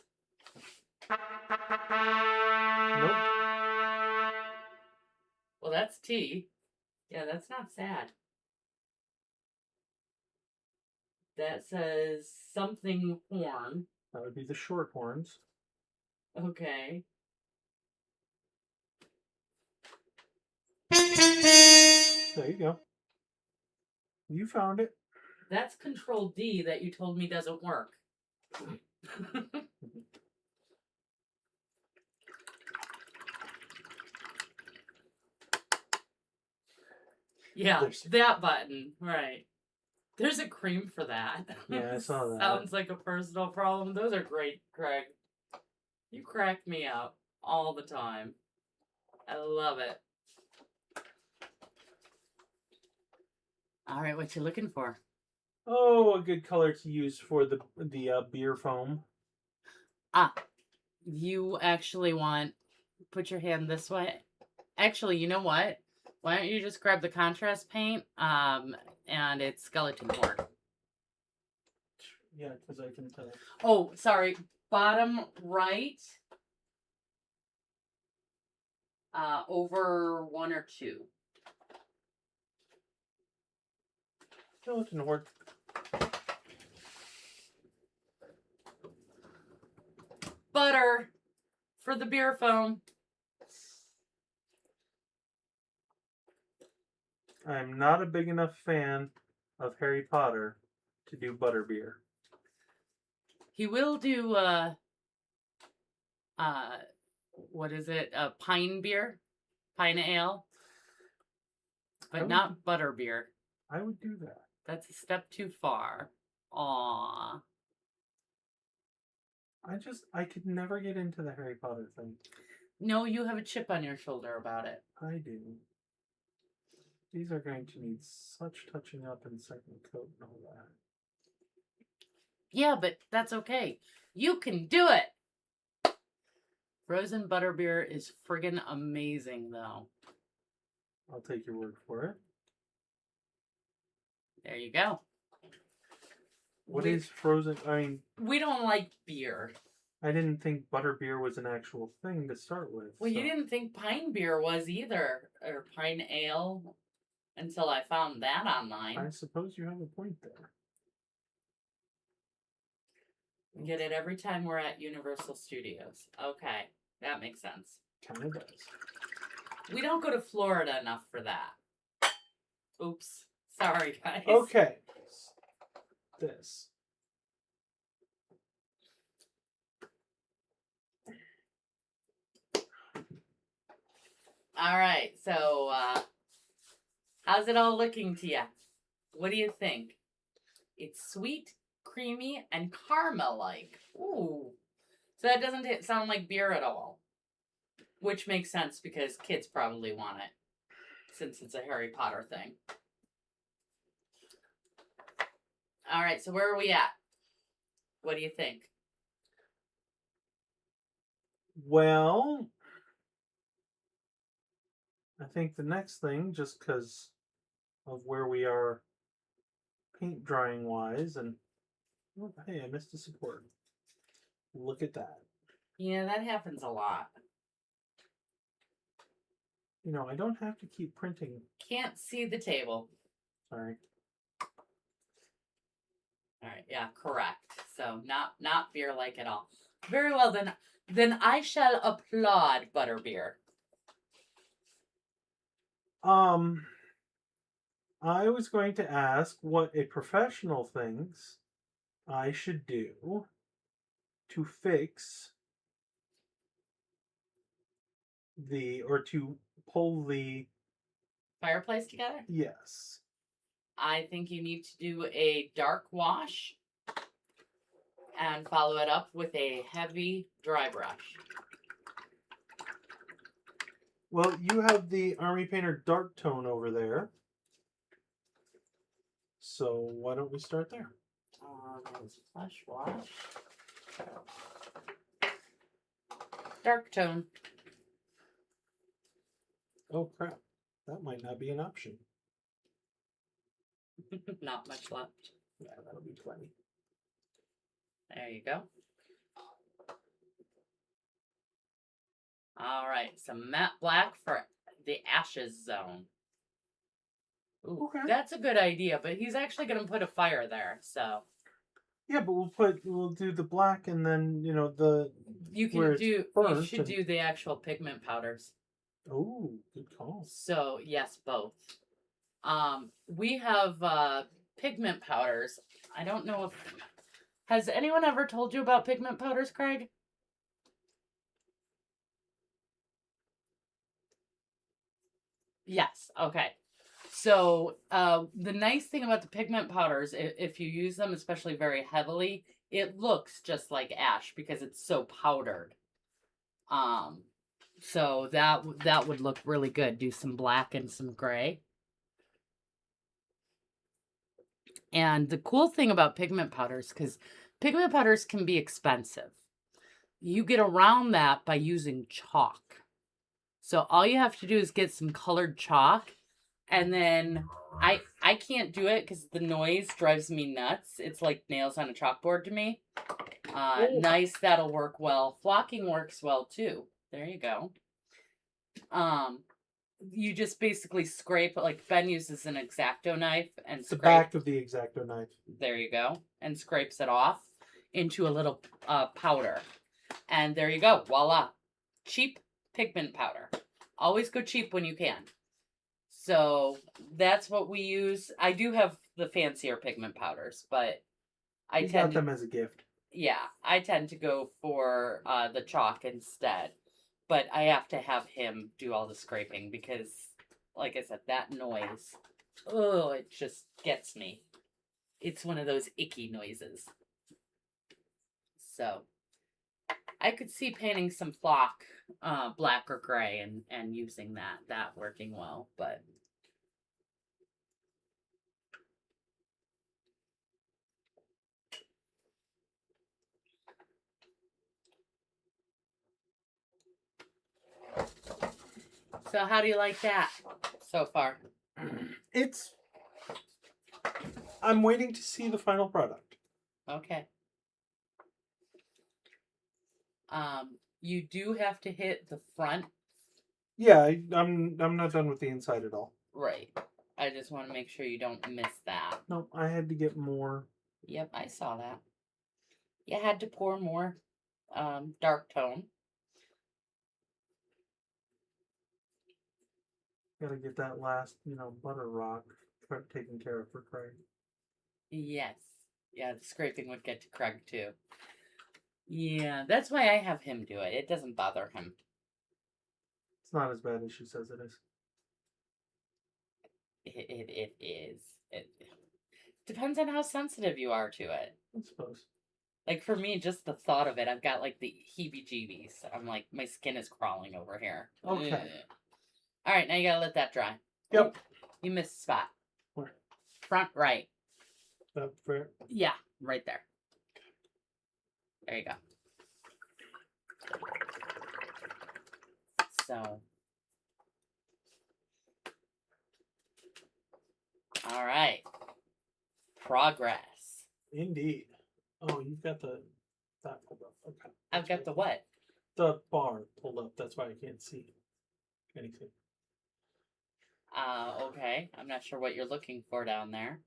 Nope.
Well, that's T. Yeah, that's not sad. That says something horn.
That would be the short horns.
Okay.
There you go. You found it.
That's Control D that you told me doesn't work. Yeah, that button. Right. There's a cream for that.
Yeah, I saw that.
Sounds like a personal problem. Those are great, Craig. You crack me up all the time. I love it. All right, what you looking for?
Oh, a good color to use for the beer foam.
You actually want... Put your hand this way. Actually, you know what? Why don't you just grab the contrast paint, and it's skeleton horn.
Yeah, because I can tell.
Oh, sorry. Bottom right. Over 1 or 2.
Skeleton horn.
Butter for the beer foam.
I'm not a big enough fan of Harry Potter to do butterbeer.
He will do what is it? Pine beer, pine ale, but not butterbeer.
I would do that.
That's a step too far. Aww.
I could never get into the Harry Potter thing.
No, you have a chip on your shoulder about it.
I do. These are going to need such touching up and second coat and all that.
Yeah, but that's okay. You can do it! Frozen butterbeer is friggin' amazing, though.
I'll take your word for it.
There you go.
What is frozen? I mean,
we don't like beer.
I didn't think butterbeer was an actual thing to start with.
Well, you didn't think pine beer was either, or pine ale, until I found that online.
I suppose you have a point there.
We get it every time we're at Universal Studios. Okay, that makes sense.
Kind of does.
We don't go to Florida enough for that. Oops. Sorry, guys.
Okay. This.
All right, so how's it all looking to you? What do you think? It's sweet, creamy, and caramel-like. Ooh. So that doesn't sound like beer at all. Which makes sense because kids probably want it, since it's a Harry Potter thing. All right, so where are we at? What do you think?
Well, I think the next thing, just because of where we are paint drying wise, and oh, hey, I missed a support. Look at that.
Yeah, that happens a lot.
You know, I don't have to keep printing.
Can't see the table.
Sorry.
All right, yeah, correct. So not beer like at all. Very well then. Then I shall applaud butterbeer.
I was going to ask what a professional thinks I should do to fix to pull the
Fireplace together?
yes.
I think you need to do a dark wash and follow it up with a heavy dry brush.
Well, you have the Army Painter Dark Tone over there. So why don't we start there?
Flush wash. Dark tone.
Oh crap. That might not be an option.
Not much left.
Yeah, that'll be plenty.
There you go. All right, some matte black for the ashes zone. Ooh,
Okay.
that's a good idea, but he's actually going to put a fire there, so.
Yeah, but we'll do the black and then, you know,
You
where
can
it's
do, you
burnt
should
and-
do the actual pigment powders.
Oh, good call.
So, yes, both. We have pigment powders. I don't know if... Has anyone ever told you about pigment powders, Craig? Yes, okay. So, the nice thing about the pigment powders, if you use them, especially very heavily, it looks just like ash because it's so powdered. So that would look really good. Do some black and some gray. And the cool thing about pigment powders, because pigment powders can be expensive, you get around that by using chalk. So all you have to do is get some colored chalk, and then I can't do it because the noise drives me nuts. It's like nails on a chalkboard to me. Nice, that'll work well. Flocking works well too. There you go. You just basically scrape, like Ben uses an X-Acto knife and
The
scrape.
back of the X-Acto knife.
There you go. And scrapes it off into a little powder. And there you go. Voila. Cheap pigment powder. Always go cheap when you can. So that's what we use. I do have the fancier pigment powders, but I
You
tend
got them as a gift.
yeah, I tend to go for the chalk instead. But I have to have him do all the scraping because, like I said, that noise, oh, it just gets me. It's one of those icky noises. So, I could see painting some flock, black or gray, and using that working well, but. So how do you like that so far?
I'm waiting to see the final product.
Okay. You do have to hit the front.
Yeah, I'm not done with the inside at all.
Right. I just want to make sure you don't miss that.
No, I had to get more.
Yep, I saw that. You had to pour more dark tone.
Gotta get that last, butter rock taken care of for Craig.
Yes. Yeah, the scraping would get to Craig too. Yeah, that's why I have him do it. It doesn't bother him.
It's not as bad as she says it is.
It is. It depends on how sensitive you are to it.
I suppose.
Like for me, just the thought of it, I've got like the heebie-jeebies. I'm like, my skin is crawling over here.
Okay.
Ugh. All right, now you gotta let that dry.
Yep.
You missed a spot.
Where?
Front right.
That fair?
Yeah, right there. There you go. So. All right. Progress.
Indeed. Oh, you've got that pulled up. Okay.
I've got the what?
The bar pulled up. That's why I can't see anything.
Okay. I'm not sure what you're looking for down there.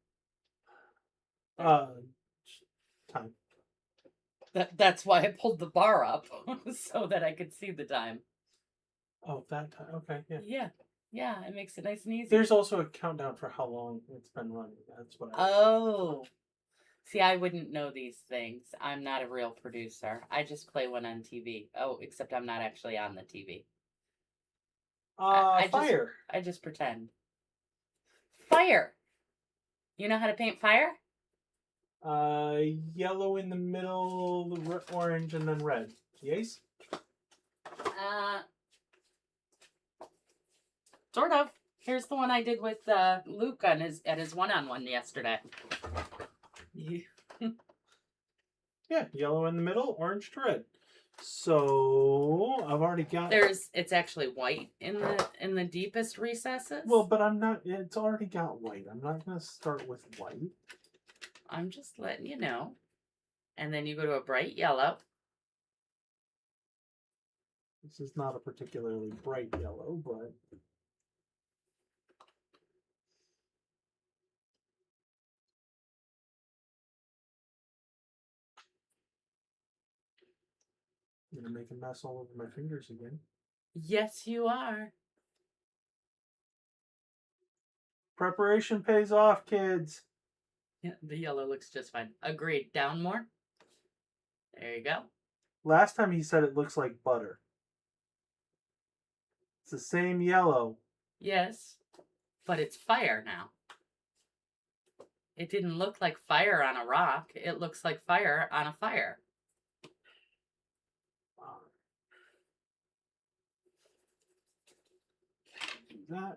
Time.
That's why I pulled the bar up so that I could see the time.
Oh, that time. Okay, yeah.
Yeah, it makes it nice and easy.
There's also a countdown for how long it's been running. That's what
Oh. See, I wouldn't know these things. I'm not a real producer. I just play one on TV. Oh, except I'm not actually on the TV.
Fire.
I just pretend. Fire. You know how to paint fire?
Yellow in the middle, orange, and then red. Yes?
Sort of. Here's the one I did with Luke at his one-on-one yesterday.
Yeah, yellow in the middle, orange to red. So I've already got.
It's actually white in the deepest recesses.
Well, but I'm not. It's already got white. I'm not gonna start with white.
I'm just letting you know. And then you go to a bright yellow.
This is not a particularly bright yellow, but. I'm gonna make a mess all over my fingers again.
Yes, you are.
Preparation pays off, kids.
Yeah, the yellow looks just fine. Agreed. Down more. There you go.
Last time he said it looks like butter. It's the same yellow.
Yes, but it's fire now. It didn't look like fire on a rock. It looks like fire on a fire.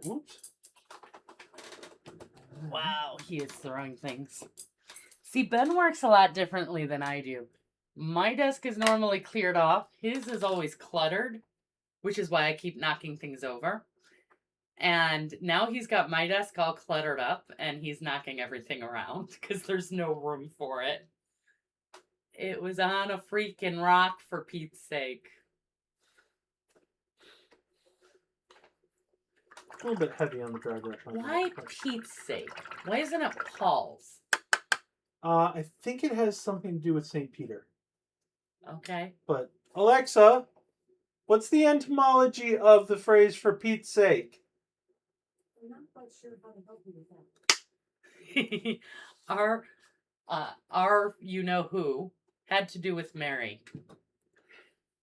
Whoops.
Wow, he is throwing things. See, Ben works a lot differently than I do. My desk is normally cleared off. His is always cluttered, which is why I keep knocking things over. And now he's got my desk all cluttered up, and he's knocking everything around because there's no room for it. It was on a freaking rock, for Pete's sake.
A little bit heavy on the dry brush.
Why Pete's sake? Why isn't it Paul's?
I think it has something to do with St. Peter.
Okay.
But, Alexa, what's the etymology of the phrase "for Pete's sake"?
I'm not quite sure how to help you with that.
Our you-know-who had to do with Mary.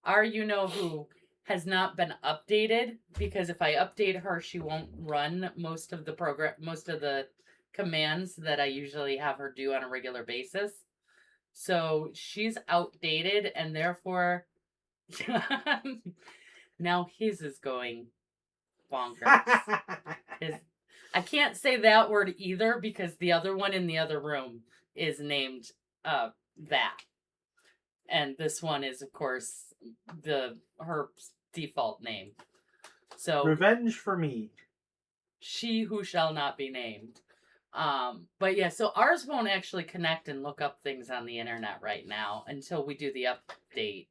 Our you-know-who has not been updated because if I update her, she won't run most of the commands that I usually have her do on a regular basis. So she's outdated, and therefore Now his is going bonkers. I can't say that word either because the other one in the other room is named that. And this one is, of course, her default name. So
Revenge for me.
She who shall not be named. But yeah, so ours won't actually connect and look up things on the internet right now until we do the update,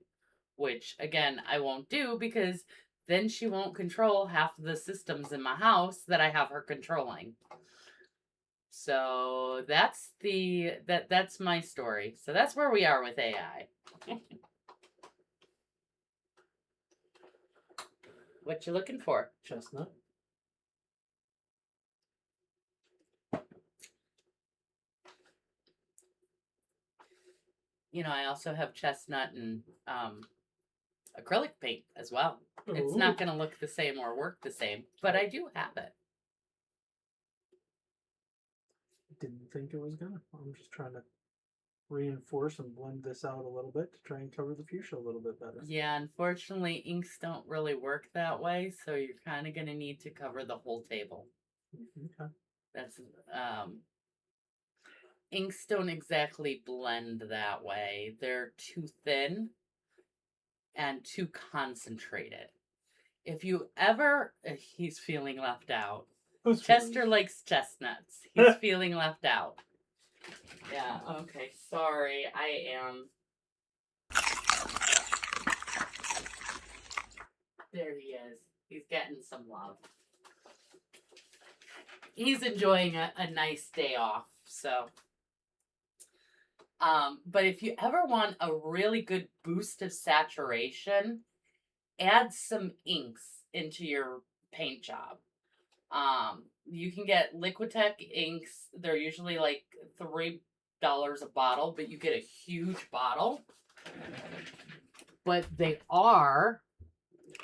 which again I won't do because then she won't control half of the systems in my house that I have her controlling. So that's that's my story. So that's where we are with AI. What you looking for?
Chestnut.
You know, I also have chestnut and acrylic paint as well. It's not going to look the same or work the same, but I do have it.
Didn't think it was gonna. I'm just trying to reinforce and blend this out a little bit to try and cover the fuchsia a little bit better.
Yeah, unfortunately, inks don't really work that way, so you're kind of going to need to cover the whole table.
Okay.
That's inks don't exactly blend that way. They're too thin and too concentrated. If you ever, he's feeling left out. Chester likes chestnuts. He's feeling left out. Yeah, okay, sorry, I am. There he is. He's getting some love. He's enjoying a nice day off, so. But if you ever want a really good boost of saturation, add some inks into your paint job. You can get Liquitech inks. They're usually like $3 a bottle, but you get a huge bottle. But they are,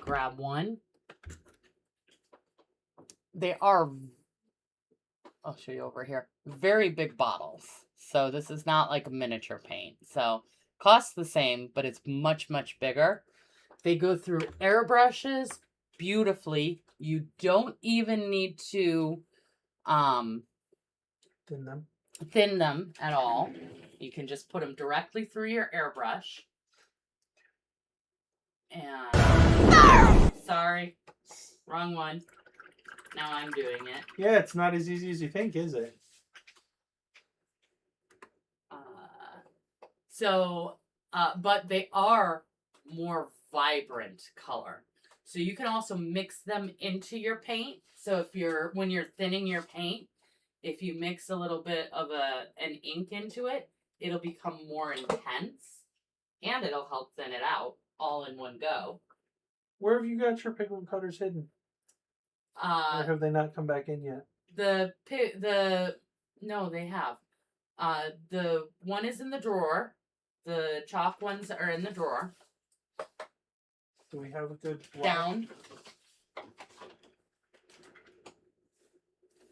grab one. They are, I'll show you over here, very big bottles. So this is not like a miniature paint. So costs the same, but it's much, much bigger. They go through airbrushes beautifully. You don't even need to thin them at all. You can just put them directly through your airbrush. And sorry, wrong one. Now I'm doing it.
Yeah, it's not as easy as you think, is it?
But they are more vibrant color. So you can also mix them into your paint. So when you're thinning your paint, if you mix a little bit of an ink into it, it'll become more intense and it'll help thin it out all in one go.
Where have you got your pigment powders hidden? Or have they not come back in yet?
No, they have. The one is in the drawer. The chalk ones are in the drawer.
Do we have a good
down?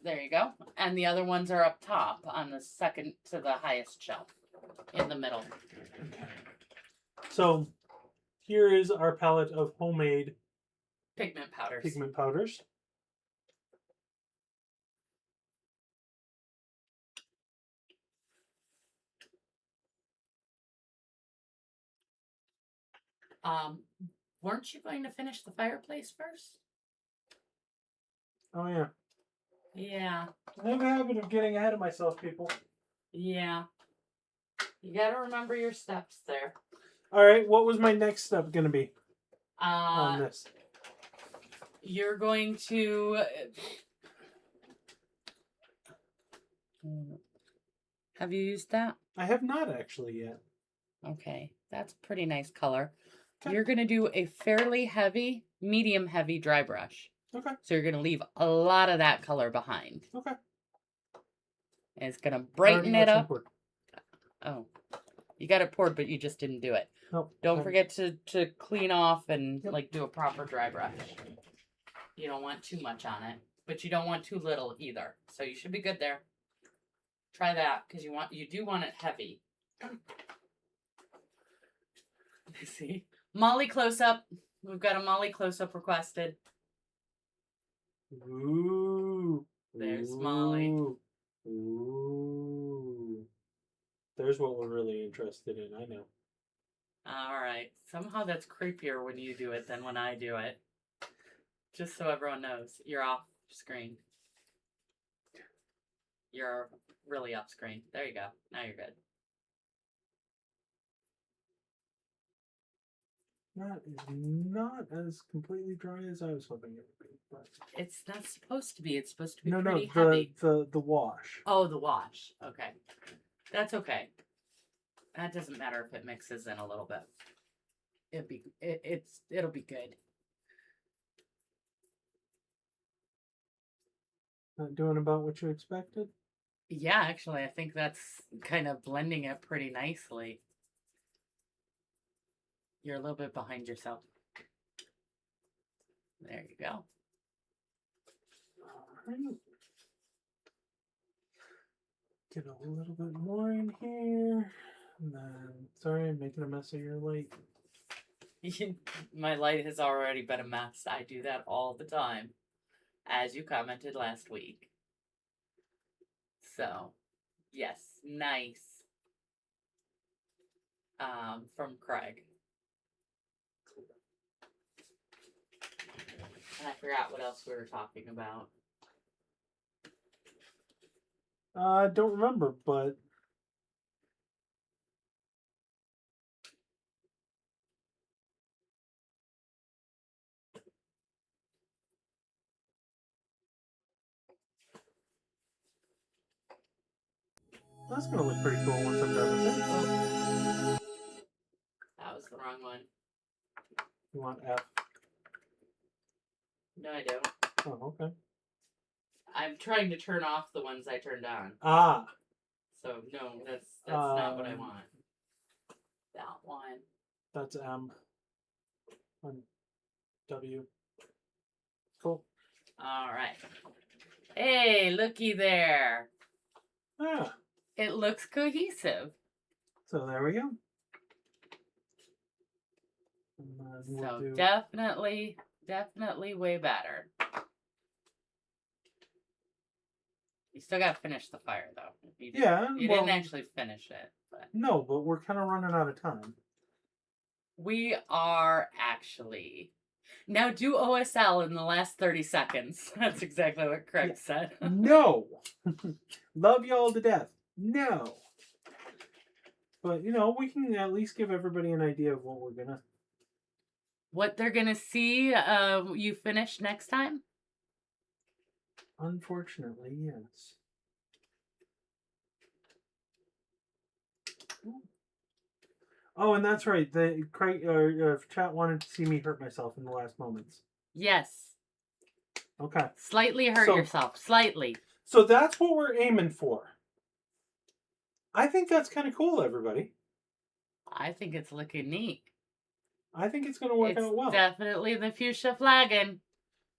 There you go. And the other ones are up top on the second to the highest shelf in the middle.
Okay. So here is our palette of homemade
pigment powders. Weren't you going to finish the fireplace first?
Oh, yeah.
Yeah.
I have a habit of getting ahead of myself, people.
Yeah. You gotta remember your steps there.
All right, what was my next step going to be on this?
You're going to... Have you used that?
I have not actually yet.
Okay, that's a pretty nice color.
Okay.
You're going to do a fairly heavy, medium heavy dry brush.
Okay.
So you're going to leave a lot of that color behind.
Okay.
And it's going to brighten it up.
Poured.
Oh, you got it poured, but you just didn't do it.
Nope.
Don't forget to clean off and like do a proper dry brush. You don't want too much on it, but you don't want too little either. So you should be good there. Try that because you do want it heavy. See, Molly close-up. We've got a Molly close-up requested.
Ooh.
There's Molly.
Ooh. There's what we're really interested in, I know.
Alright. Somehow that's creepier when you do it than when I do it. Just so everyone knows. You're off screen. You're really off screen. There you go. Now you're good.
That is not as completely dry as I was hoping it would be. But...
It's not supposed to be. It's supposed to be
no,
pretty heavy.
the wash.
Oh, the wash. Okay. That's okay. That doesn't matter if it mixes in a little bit. It'll be good.
Not doing about what you expected?
Yeah, actually, I think that's kind of blending it pretty nicely. You're a little bit behind yourself. There you go.
Alright. Get a little bit more in here. And then, sorry, I'm making a mess of your light.
My light has already been a mess. I do that all the time, as you commented last week. So, yes, nice. From Craig. And I forgot what else we were talking about.
I don't remember, but that's gonna look pretty cool once I'm done with it.
That was the wrong one.
You want F?
No, I don't.
Oh, okay.
I'm trying to turn off the ones I turned on.
Ah.
So no, that's not what I want. That one.
That's M. On W. Cool.
All right. Hey, looky there.
Ah.
It looks cohesive.
So there we go. And then we'll
So
do...
definitely way better. You still gotta finish the fire though. You didn't actually finish it, but
no, but we're kind of running out of time.
we are actually. Now do OSL in the last 30 seconds. That's exactly what Craig said.
No. Love y'all to death. No. But, you know, we can at least give everybody an idea of what we're gonna...
What they're gonna see you finish next time?
Unfortunately, yes. Oh, and that's right. The chat wanted to see me hurt myself in the last moments.
Yes.
Okay.
Slightly hurt yourself. Slightly.
So that's what we're aiming for. I think that's kind of cool, everybody.
I think it's looking neat.
I think it's going to work out well.
Definitely the fuchsia flagon.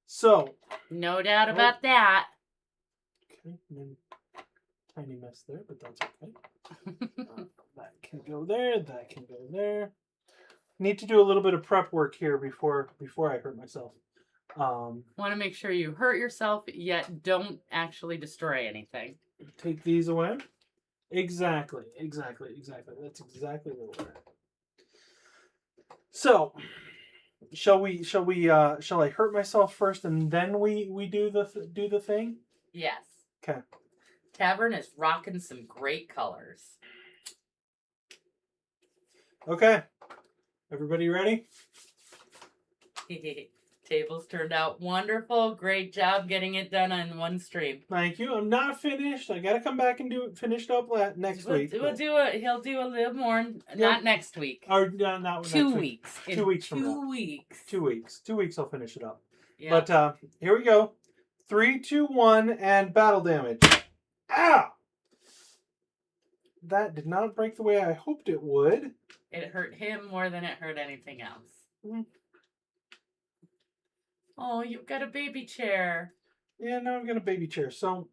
So.
No doubt about that.
Okay. Tiny mess there, but that's okay. That can go there. That can go there. Need to do a little bit of prep work here before I hurt myself.
Want to make sure you hurt yourself, yet don't actually destroy anything.
Take these away. Exactly. That's exactly where we're at. So, shall I hurt myself first and then we do the thing?
Yes.
Okay.
Tavern is rocking some great colors.
Okay. Everybody ready?
Tables turned out wonderful. Great job getting it done on one stream.
Thank you. I'm not finished. I gotta come back and do it finished up next week.
He'll do a little more. Not next week.
Or not
2 weeks.
2 weeks from now.
2 weeks.
2 weeks. 2 weeks I'll finish it up.
Yeah.
But here we go. 3, 2, 1, and battle damage. Ow! That did not break the way I hoped it would.
It hurt him more than it hurt anything else.
Mm-hmm.
Oh, you've got a baby chair.
Yeah, now I've got a baby chair. So,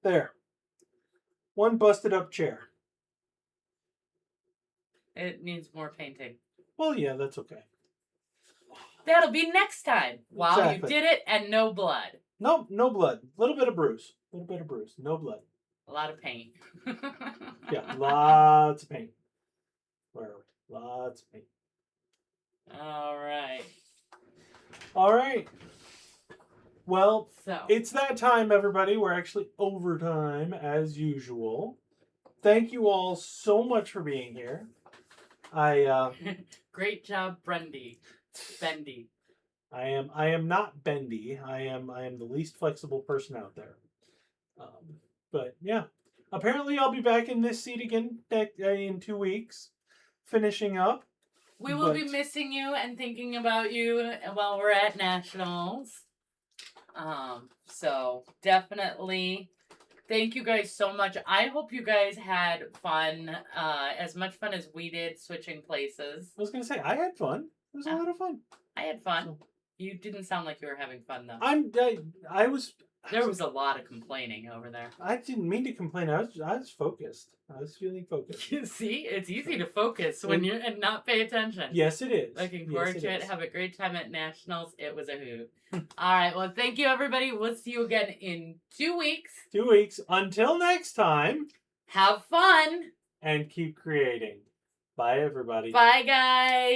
there. One busted up chair.
It needs more painting.
Well, yeah, that's okay.
That'll be next time. Wow,
Exactly.
you did it and no blood.
Nope, no blood. Little bit of bruise. No blood.
A lot of paint.
Yeah, lots of paint. Where are we? Lots of paint.
All right.
All right. Well,
So
it's that time, everybody. We're actually overtime as usual. Thank you all so much for being here.
great job, Bendy.
I am not bendy. I am the least flexible person out there. But yeah, apparently I'll be back in this seat again in 2 weeks, finishing up.
We will be missing you and thinking about you while we're at nationals. So definitely thank you guys so much. I hope you guys had fun, as much fun as we did switching places.
I was gonna say I had fun. It was a lot of fun.
I had fun.
So,
You didn't sound like you were having fun though.
I was.
There was a lot of complaining over there.
I didn't mean to complain. I was focused. I was feeling focused.
See, it's easy to focus when you're and not pay attention.
Yes, it is.
Looking
Yes,
forward to it. Have a great time at nationals. It was a hoot. All right. Well, thank you, everybody. We'll see you again in 2 weeks.
2 weeks. Until next time.
Have fun.
And keep creating. Bye, everybody.
Bye, guys.